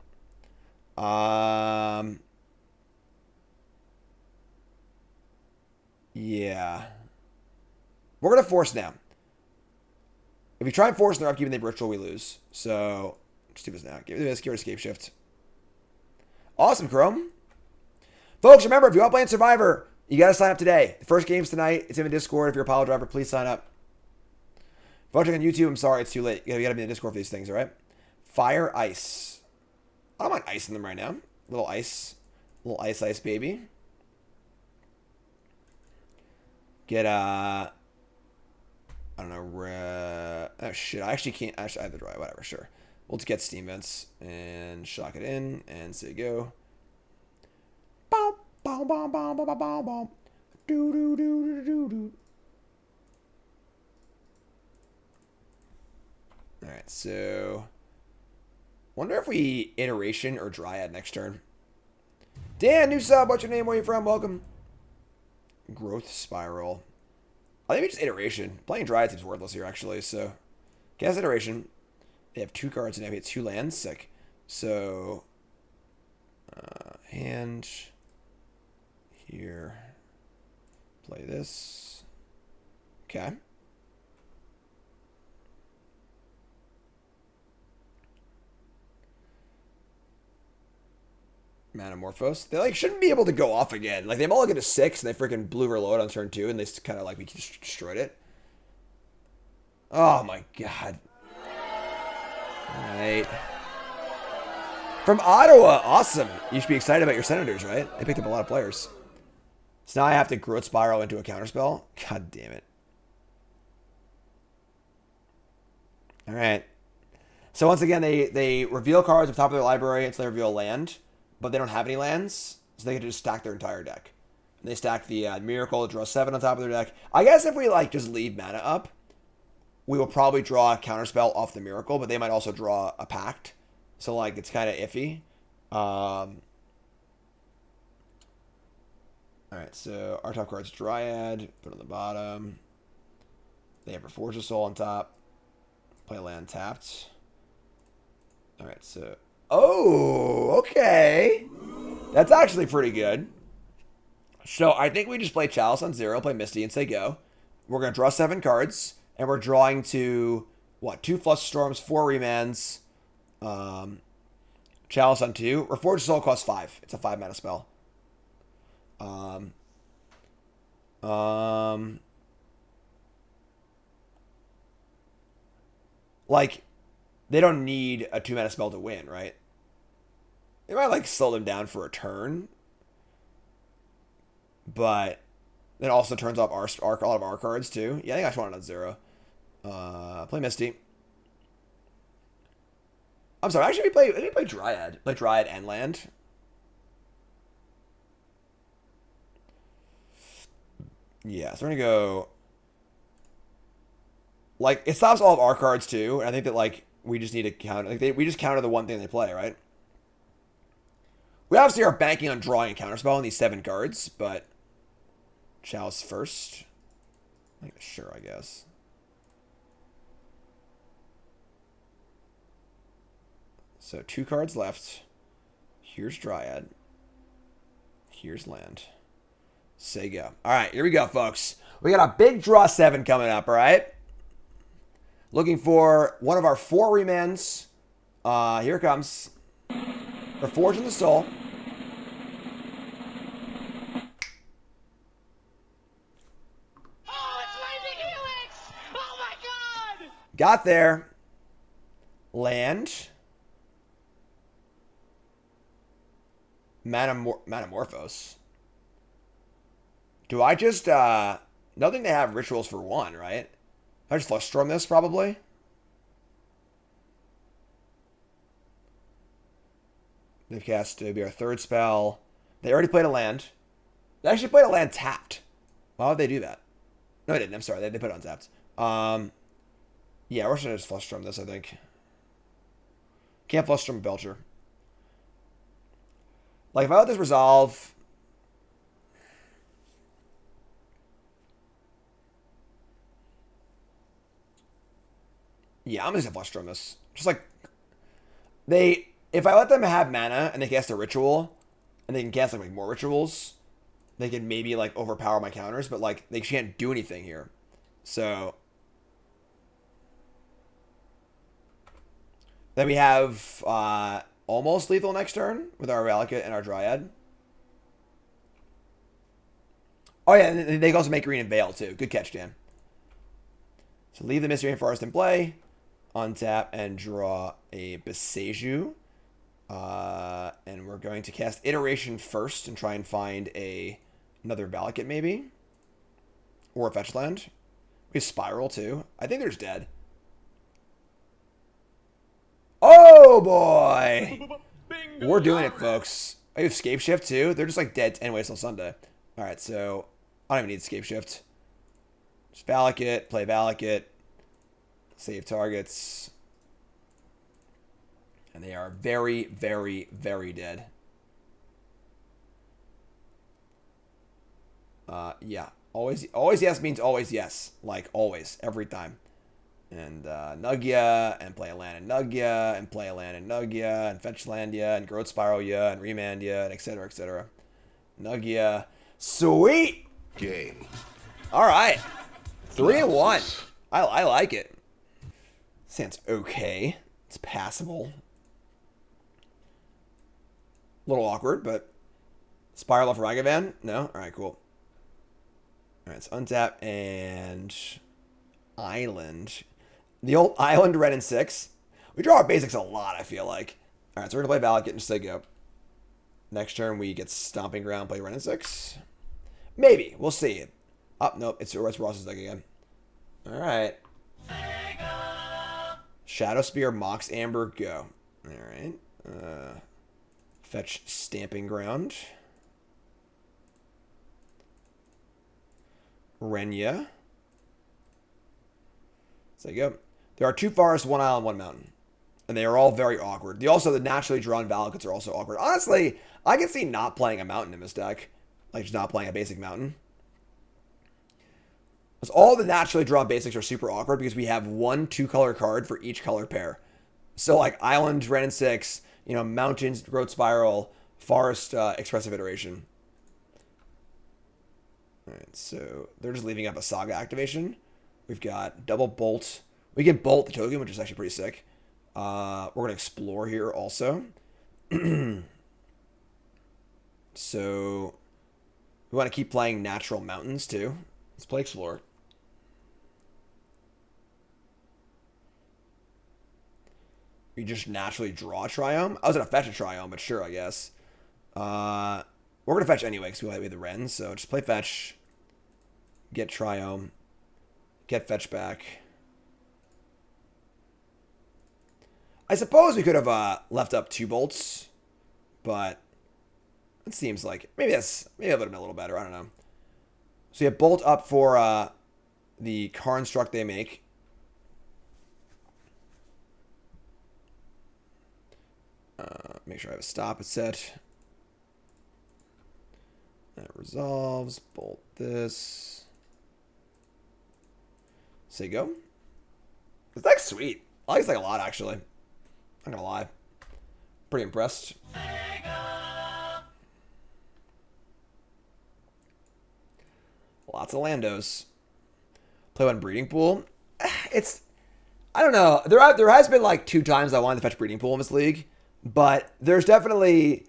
yeah. We're going to force now. If we try and force their upkeep and they ritual, we lose. So just do this now. Give it a Scapeshift. Awesome, Chrome. Folks, remember, if you want to play in Survivor, you got to sign up today. The first game's tonight. It's in the Discord. If you're a pile driver, please sign up. If you're watching on YouTube, I'm sorry, it's too late. You got to be in the Discord for these things, all right? Fire, ice. I don't mind icing them right now. Little ice. Little ice, baby. Get, I don't know, oh shit, I actually can't, actually I have the Dryad, whatever, sure. We'll just get Steam Vents and shock it in and say go. Boom, boom, boom, boom, boom, boom, boom. Do, do, do, do, do. Alright, so wonder if we Iteration or Dryad next turn. Dan, new sub, what's your name, where you from, welcome. Growth Spiral. I think we just Iteration. Playing Dryad seems worthless here, actually, so cast Iteration. They have 2 cards and they have 2 lands. Sick. So hand here. Play this. Okay. Manamorphose. They like shouldn't be able to go off again. Like they all get a 6 and they freaking blew reload on turn 2 and they kind of like we just destroyed it. Oh my god. Alright. From Ottawa, awesome. You should be excited about your Senators, right? They picked up a lot of players. So now I have to Growth Spiral into a counterspell? God damn it. Alright. So once again, they reveal cards at the top of their library until they reveal a land, but they don't have any lands, so they can just stack their entire deck. And they stack the Miracle to draw 7 on top of their deck. I guess if we like just leave mana up, we will probably draw a counterspell off the Miracle, but they might also draw a Pact. So like it's kind of iffy. Alright, so our top card's Dryad, put on the bottom. They have a Forge of Soul on top. Play land tapped. Alright, so... Oh, okay. That's actually pretty good. So I think we just play Chalice on 0, play Misty, and say go. We're going to draw 7 cards, and we're drawing to, what, 2 Flush Storms, 4 Remands, Chalice on 2. Or Forge of Soul costs 5. It's a 5 mana spell. Like, they don't need a 2 mana spell to win, right? They might, like, slow them down for a turn. But it also turns off a lot of our cards, too. Yeah, I think I just want it on 0. Play Misty. I'm sorry, actually, I didn't play Dryad. Play Dryad and land. Yeah, so we're going to go... Like, it stops all of our cards, too. And I think that, like, we just need to counter... Like, we just counter the one thing they play, right? We obviously are banking on drawing a counterspell on these 7 cards, but... Chalice first. Like, sure, I guess. So, 2 cards left. Here's Dryad. Here's land. Say go. Alright, here we go, folks. We got a big draw 7 coming up, alright? Looking for one of our 4 remands. Here it comes. For Forge in the Soul. Oh, it's Lightning Helix! Oh my god! Got there. Land. Manamorphose. Do I just, nothing they have rituals for 1, right? I just Flush Storm this, probably. They've cast, it'll be our 3rd spell. They already played a land. They actually played a land tapped. Why would they do that? No, they didn't. I'm sorry. They put it on tapped. Yeah, we're just going to just Flush Storm this, I think. Can't Flush Storm Belcher. Like, if I let this resolve... Yeah, I'm just gonna Flush Storm this. Just like... If I let them have mana and they cast a ritual, and they can cast like more rituals, they can maybe like overpower my counters, but like they can't do anything here. So... Then we have almost lethal next turn with our Valakut and our Dryad. Oh yeah, and they can also make Green and Veil too. Good catch, Dan. So leave the Misty Rainforest in play. Untap and draw a Boseiju. And we're going to cast Iteration first and try and find another Valakut maybe. Or a fetch land. We have Spiral too. I think there's dead. Oh boy! We're doing it, folks. I have Scapeshift too. They're just like dead anyways till Sunday. Alright, so I don't even need Scapeshift. Just Valakut, play Valakut. Save targets. And they are very, very, very dead. Yeah. Always yes means always yes. Like, always. Every time. And, Nugya, and play a land in Nugya, and play a land in Nugya, and fetch Landia, and Growth Spiral ya, and Remand ya, and etc., etc. Nugya. Sweet! Game. Alright. 3-1. I like it. Sounds okay. It's passable. A little awkward, but Spiral of Ragavan? No? Alright, cool. Alright, so untap and Island. The old Island, Red and 6. We draw our basics a lot, I feel like. Alright, so we're going to play Ballot, get into Sig-Go. Next turn, we get Stomping Ground, play Wrenn and 6. Maybe. We'll see. Oh, nope. It's Ross's deck again. Alright. Shadow Spear, Mox Amber, go. Alright. Fetch Stamping Ground. Renya. So you go. There are 2 forests, 1 island, 1 mountain. And they are all very awkward. The naturally drawn Valakuts are also awkward. Honestly, I can see not playing a mountain in this deck. Like, just not playing a basic mountain. Because all the naturally drawn basics are super awkward because we have 1 2-color card for each color pair. So, like, Island, Ren and 6, Mountains, Growth Spiral, Forest, Expressive Iteration. Alright, so they're just leaving up a Saga activation. We've got double Bolt. We can Bolt the token, which is actually pretty sick. We're going to Explore here also. So we want to keep playing natural mountains too. Let's play Explore. We just naturally draw a Triome. I was going to fetch a Triome, but sure, I guess. We're going to fetch anyway because we have the Wrenn. So just play fetch. Get Triome. Get fetch back. I suppose we could have left up 2 bolts. But it seems like maybe that would have been a little better. I don't know. So you have bolt up for the construct they make. Make sure I have a stop set. That resolves. Bolt this. Say go. This deck's sweet. I like this deck a lot, actually. Not gonna lie. Pretty impressed. Lots of Landos. Play 1 Breeding Pool. I don't know. There has been like 2 times I wanted to fetch Breeding Pool in this league. But there's definitely...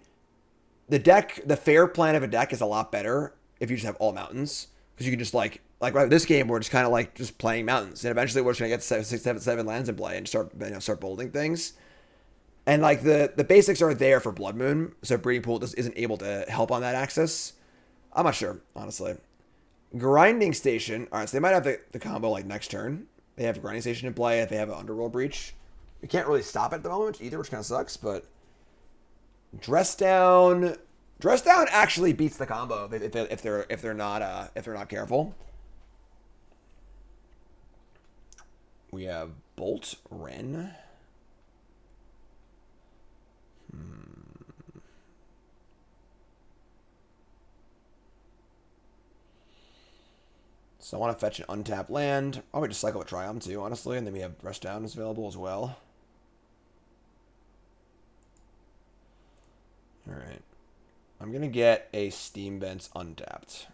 The fair plan of a deck is a lot better if you just have all mountains. Because you can just like right this game, we're just kind of like just playing mountains. And eventually we're just going to get 6, 7 lands in play and start bolding things. And like the basics are there for Blood Moon. So Breeding Pool just isn't able to help on that axis. I'm not sure, honestly. Grinding Station. Alright, so they might have the combo like next turn. They have a Grinding Station in play if they have an Underworld Breach. We can't really stop it at the moment either, which kind of sucks, but Dress Down actually beats the combo if they're not careful. We have Bolt Wrenn. So I want to fetch an untapped land. Probably just cycle with Triumph too, honestly, and then we have Dress Down is available as well. Alright. I'm going to get a Steam Vents untapped.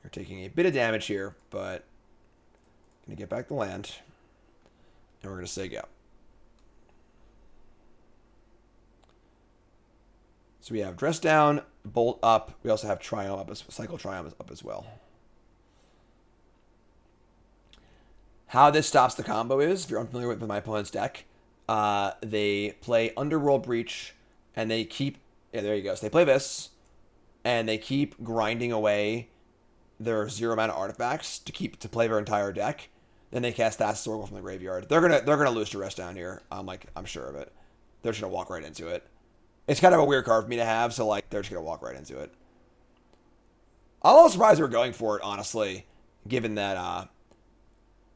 You're taking a bit of damage here, but I'm going to get back the land. And we're going to say go. So we have Dress Down, Bolt up. We also have Triumph up, Cycle Triumph up as well. How this stops the combo is, if you're unfamiliar with my opponent's deck, they play Underworld Breach, and they keep... Yeah, there you go. So they play this, and they keep grinding away their 0 amount of artifacts to play their entire deck. Then they cast Thassa's Oracle from the graveyard. They're gonna lose to Dress Down here. I'm sure of it. They're just gonna walk right into it. It's kind of a weird card for me to have, so like they're just gonna walk right into it. I'm a little surprised we're going for it, honestly, given that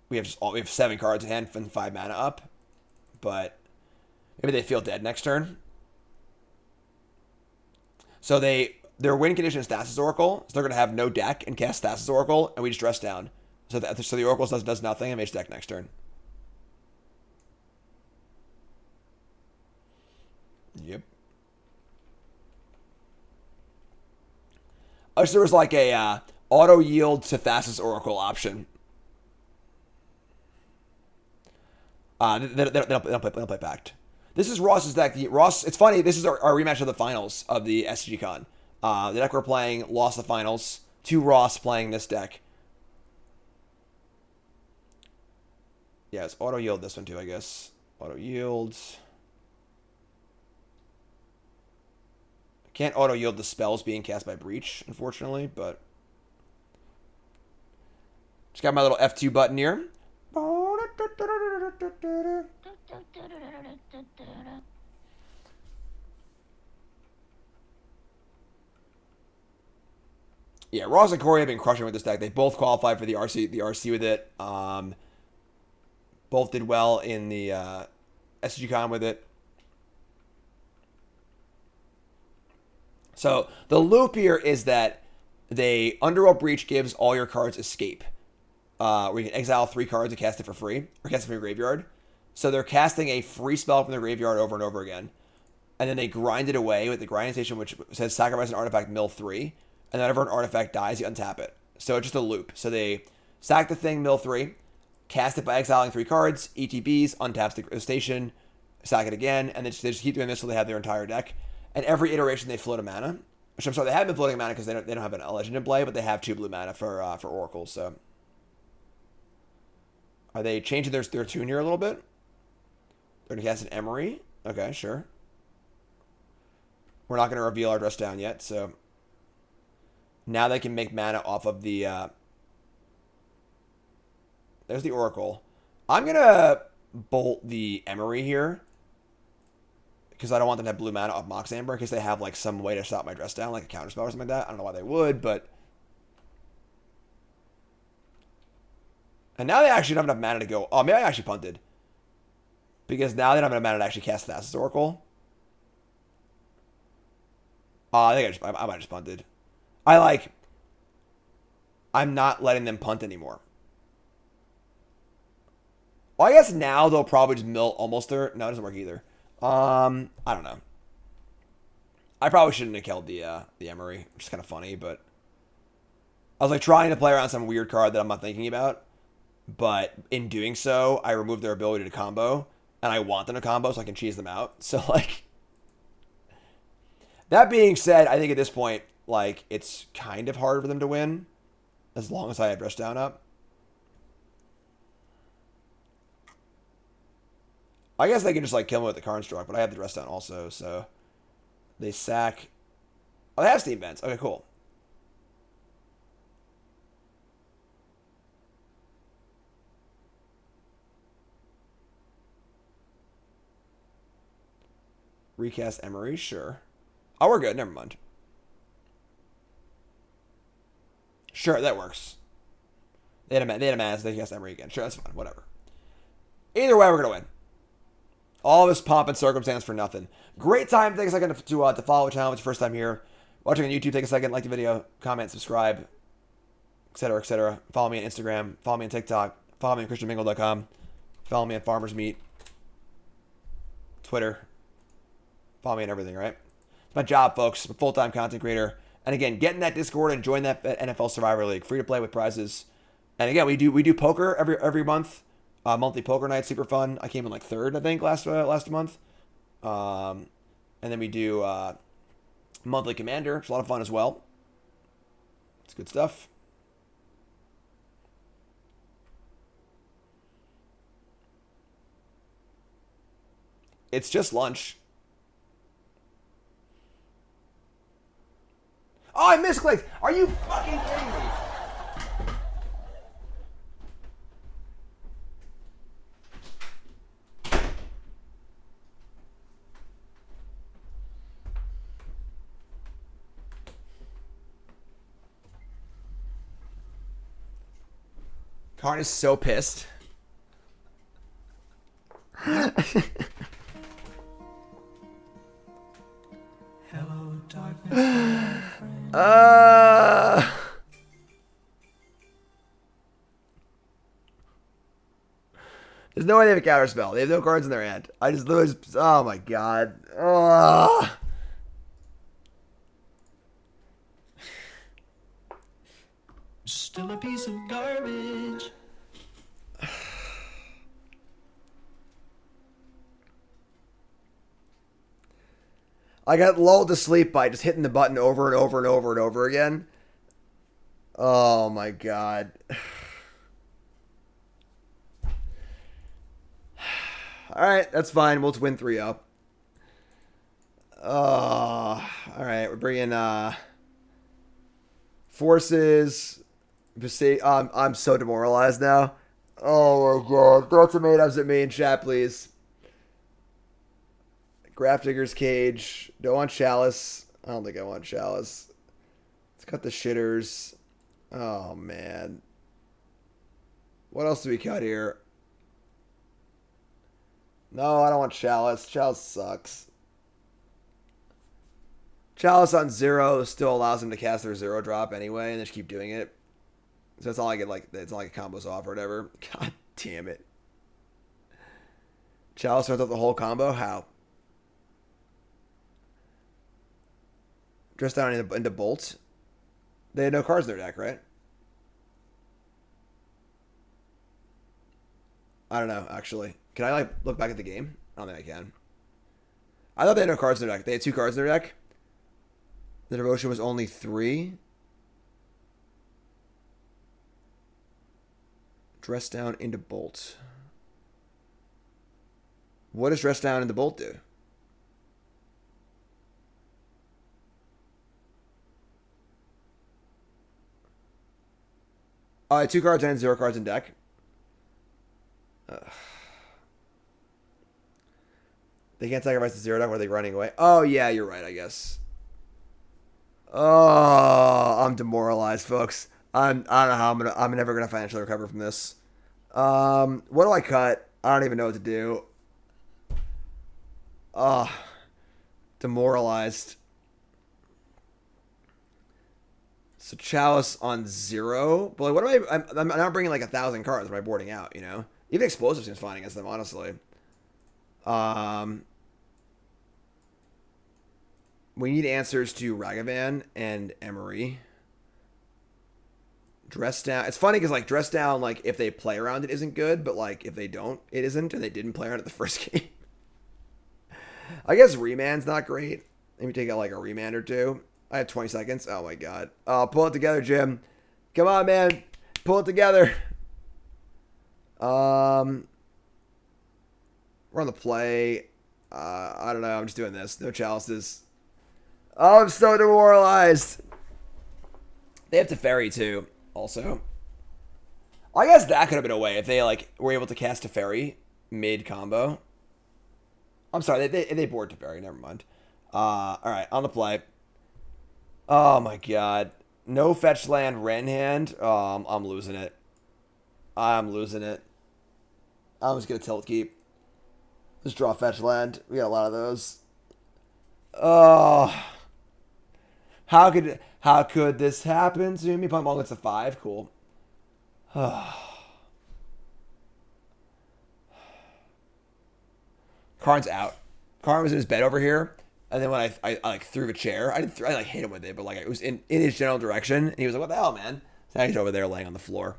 we have 7 cards in hand and 5 mana up. But maybe they feel dead next turn. So their win condition is Thassa's Oracle, so they're gonna have no deck and cast Thassa's Oracle, and we just Dress Down. So the Oracle does nothing and makes deck next turn. Yep. I wish there was like a auto yield to Thassa's Oracle option. They don't play Pact. This is Ross's deck. Ross, it's funny. This is our rematch of the finals of the SCGCon. The deck we're playing lost the finals to Ross playing this deck. Yeah, it's auto yield this one too, I guess. Auto yields. Can't auto yield the spells being cast by Breach, unfortunately, but just got my little F2 button here. Yeah, Ross and Corey have been crushing with this deck. They both qualified for the RC with it. Both did well in the SCGCon with it. So the loop here is that Underworld Breach gives all your cards escape. Where you can exile 3 cards and cast it for free, or cast it from your graveyard. So they're casting a free spell from their graveyard over and over again. And then they grind it away with the grinding station, which says sacrifice an artifact, mill 3. And whenever an artifact dies, you untap it. So it's just a loop. So they sack the thing, mill 3, cast it by exiling 3 cards, ETBs, untaps the station, sack it again, and they just keep doing this until they have their entire deck. And every iteration they float a mana. Which I'm sorry, they haven't been floating mana because they don't have a legend in play, but they have 2 blue mana for Oracle. So are they changing their tune here a little bit? They're gonna cast an Emery. Okay, sure. We're not gonna reveal our dress down yet, so now they can make mana off of the there's the Oracle. I'm gonna bolt the Emery here because I don't want them to have blue mana off Mox Amber in case they have like some way to stop my dress down, like a counter spell or something like that. I don't know why they would, but and now they actually don't have enough mana to go. Oh, maybe I actually punted because now they don't have enough mana to actually cast Thassa's Oracle. I think I might have just punted. I'm not letting them punt anymore. Well, I guess now they'll probably just mill almost their... No, it doesn't work either. I don't know. I probably shouldn't have killed the Emery, which is kind of funny, but I was like trying to play around some weird card that I'm not thinking about, but in doing so, I removed their ability to combo, and I want them to combo so I can cheese them out. So, like... That being said, I think at this point, like, it's kind of hard for them to win as long as I have dress down up. I guess they can just, like, kill me with the Karn Struck, but I have the dress down also, so they sack. Oh, they have Steam Vents. Okay, cool. Recast Emery, sure. Oh, we're good. Never mind. Sure, that works. They had a mana, so they cast Emery again. Sure, that's fine. Whatever. Either way, we're going to win. All this pomp and circumstance for nothing. Great time. Take a second to follow the channel. If it's your first time here. Watching on YouTube, take a second. Like the video. Comment, subscribe, etc., etc. Follow me on Instagram. Follow me on TikTok. Follow me on ChristianMingle.com. Follow me on Farmers Meat. Twitter. Follow me on everything, right? It's my job, folks. I'm a full-time content creator. And again, get in that Discord and join that NFL Survivor League. Free to play with prizes. And again, we do poker every month. Monthly poker night, super fun. I came in like 3rd, I think, last month. And then we do monthly Commander. It's a lot of fun as well. It's good stuff. It's just lunch. Oh, I misclicked. Are you fucking kidding me? Karn is so pissed. Hello, darkness, my friend. There's no way they have a counter spell. They have no cards in their hand. I just lose. Oh my god. Still a piece of garbage. I got lulled to sleep by just hitting the button over and over and over and over again. Oh my god. Alright, that's fine. We'll just win 3-0. Alright, we're bringing forces. I'm so demoralized now. Oh my god. Throw tomatoes at me in chat, please. Grafdigger's Cage. Don't want Chalice. I don't think I want Chalice. Let's cut the shitters. Oh, man. What else do we cut here? No, I don't want Chalice. Chalice sucks. Chalice on 0 still allows them to cast their 0 drop anyway, and just keep doing it. So that's all I get, like, it's not like a combos off or whatever. God damn it. Chalice starts up the whole combo? How? Dress down into Bolt. They had no cards in their deck, right? I don't know, actually. Can I, like, look back at the game? I don't think I can. I thought they had no cards in their deck. They had 2 cards in their deck. The devotion was only 3. Dress down into Bolt. What does dress down into Bolt do? I had 2 cards and 0 cards in deck. They can't sacrifice the 0 deck. Were they running away? Oh, yeah, you're right, I guess. Oh, I'm demoralized, folks. I don't know how I'm never gonna financially recover from this. What do I cut? I don't even know what to do. Demoralized. So Chalice on 0, but like, what am I'm not bringing like 1,000 cards. Am I boarding out? You know, even explosive seems fine against them, honestly. We need answers to Ragavan and Emery. Dress down. It's funny because like dress down, like if they play around it isn't good, but like if they don't, it isn't, and they didn't play around it the first game. I guess Remand's not great. Maybe take out like a Remand or 2. I have 20 seconds. Oh my god. Pull it together, Jim. Come on, man. Pull it together. We're on the play. I don't know. I'm just doing this. No chalices. Oh, I'm so demoralized. They have Teferi too, also. I guess that could have been a way if they like were able to cast Teferi mid combo. I'm sorry, they board Teferi. Never mind. All right, on the play. Oh my god, no fetch land Wrenn hand. I'm losing it. I'm losing it. I'm just gonna tilt keep. Just draw fetch land. We got a lot of those. Oh. How could this happen to me? Punk Ball gets a 5. Cool. Karn's out. Karn was in his bed over here, and then when I like threw a chair, I like hit him with it, but like it was in his general direction, and he was like, "What the hell, man?" So now he's over there laying on the floor.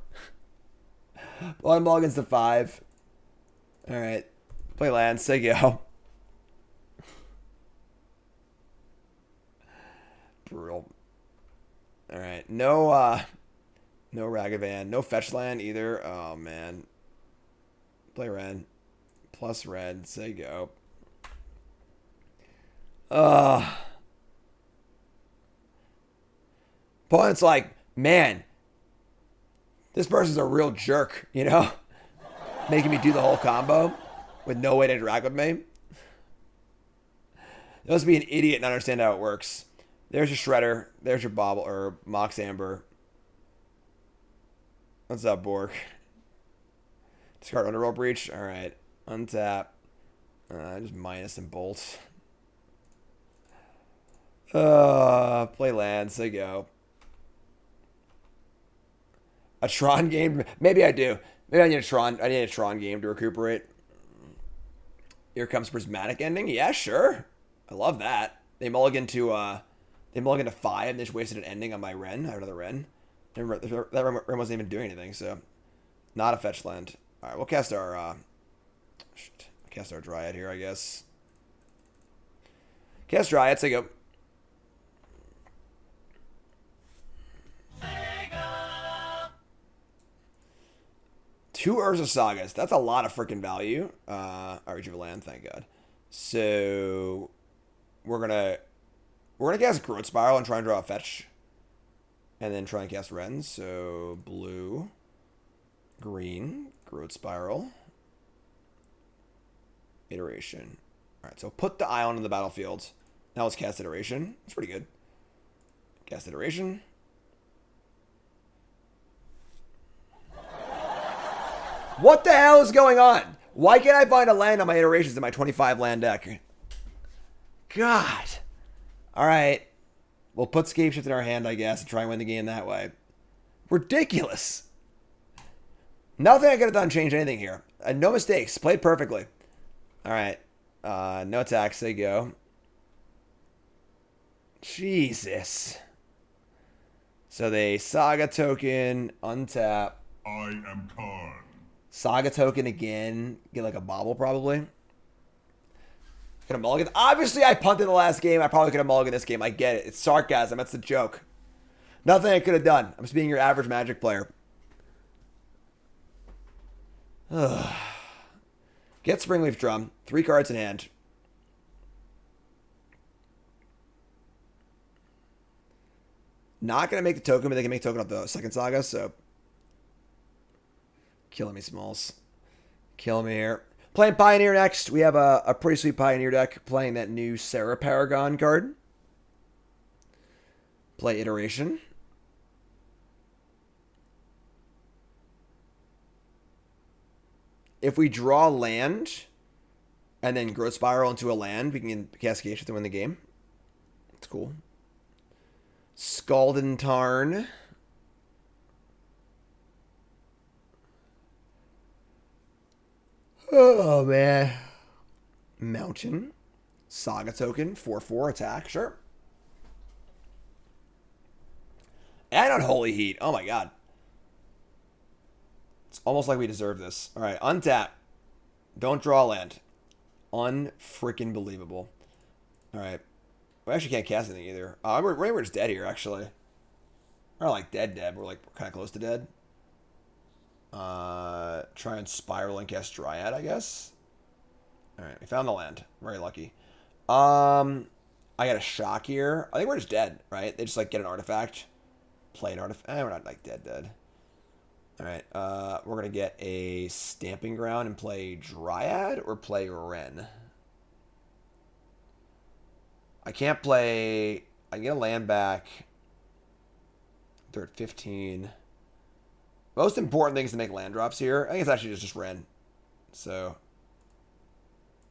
Punk Ball against the 5. All right, play land. Say go. Brutal. All right. No Ragavan. No fetch land either. Oh, man. Play Wrenn. Plus red. Say go. Opponent's like, man, this person's a real jerk, you know? Making me do the whole combo with no way to interact with me. You must be an idiot and not understand how it works. There's your Shredder. There's your Bobble or Mox Amber. What's up, Bork? Discard Underworld Breach. All right. Untap. Just minus and bolt. Play lands. They go. A Tron game? Maybe I do. Maybe I need a Tron. I need a Tron game to recuperate. Here comes Prismatic Ending. Yeah, sure. I love that. They mulligan to 5 and they just wasted an ending on my Wrenn. I have another Wrenn. That Wrenn wasn't even doing anything, so not a fetch land. All right, we'll cast our Dryad here, I guess. Cast Dryad, say go. Two Urza Sagas. That's a lot of freaking value. Reach of Land, thank God. So we're gonna cast Growth Spiral and try and draw a fetch. And then try and cast Wrenn. So blue, green, Growth Spiral, Iteration. Alright, so put the Ion in the battlefield. Now let's cast Iteration. It's pretty good. Cast Iteration. What the hell is going on? Why can't I find a land on my iterations in my 25 land deck? God. Alright. We'll put Scapeshift in our hand, I guess, and try and win the game that way. Ridiculous. Nothing I could have done changed anything here. No mistakes. Played perfectly. Alright. No attacks. They go. Jesus. So they Saga token, untap. I am Karn. Saga token again. Get like a bobble probably. Could have mulliganed. Obviously, I punted the last game. I probably could have mulliganed this game. I get it. It's sarcasm. That's the joke. Nothing I could have done. I'm just being your average Magic player. Get Springleaf Drum. 3 cards in hand. Not going to make the token, but they can make token off the second Saga, so... Killing me, Smalls. Kill me here. Playing Pioneer next. We have a pretty sweet Pioneer deck. Playing that new Sarah Paragon card. Play Iteration. If we draw land and then Growth Spiral into a land, we can cast Scapeshift to win the game. That's cool. Scalding Tarn. Oh, man. Mountain. Saga token. 4/4 attack. Sure. And Unholy Heat. Oh, my God. It's almost like we deserve this. All right. Untap. Don't draw land. Unfreaking believable. All right. We actually can't cast anything either. We're just dead here, actually. We're not like dead. We're like kind of close to dead. Try and Spiral and cast Dryad, I guess. Alright, we found the land. Very lucky. I got a shock here. I think we're just dead, right? They just like get an artifact. Play an artifact. We're not like dead. Alright, we're gonna get a Stomping Ground and play Dryad or play Wrenn. I can't play... I can get a land back. They're at 15. Most important thing is to make land drops here. I think it's actually just Wrenn. So,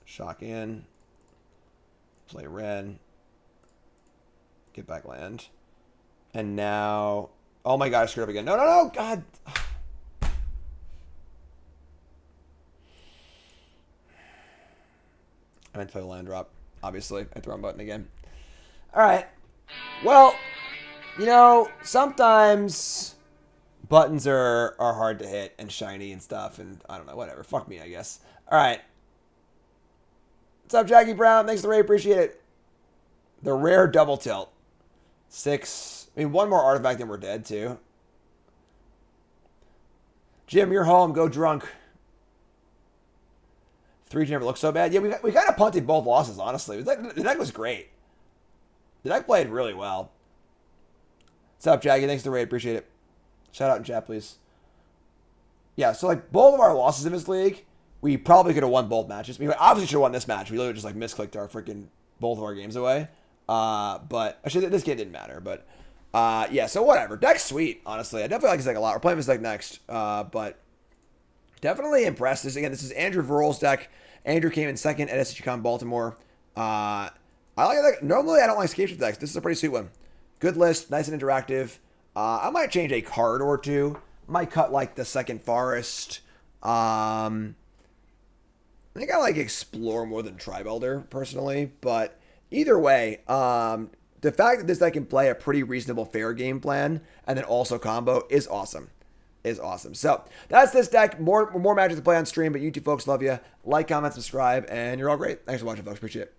shock in. Play Wrenn. Get back land. And now... Oh my god, I screwed up again. No, God! I meant to play a land drop. Obviously, I hit the wrong button again. Alright. Well, you know, sometimes... buttons are hard to hit and shiny and stuff, and I don't know, whatever. Fuck me, I guess. All right. What's up, Jackie Brown? Thanks for the raid. Appreciate it. The rare double tilt. 6. I mean, one more artifact and we're dead, too. Jim, you're home. Go drunk. 3 never looked so bad. Yeah, we kind of punted both losses, honestly. The deck was great. The deck played really well. What's up, Jackie? Thanks for the raid. Appreciate it. Shout out in chat, please. Yeah, so like both of our losses in this league, we probably could have won both matches. We obviously should have won this match. We literally just like misclicked our freaking both of our games away. But actually this game didn't matter. But yeah, so whatever. Deck's sweet, honestly. I definitely like this deck a lot. We're playing this deck next. But definitely impressed. This is Andrew Vorel's deck. Andrew came in second at SCGCon Baltimore. I like that. Normally I don't like Scapeshift decks. This is a pretty sweet one. Good list, nice and interactive. I might change a card or two. Might cut like the second forest. I think I like explore more than Tribe Elder personally, but either way, the fact that this deck can play a pretty reasonable fair game plan and then also combo is awesome. So that's this deck. More matches to play on stream, but you two folks love you. Like, comment, subscribe, and you're all great. Thanks for watching, folks. Appreciate it.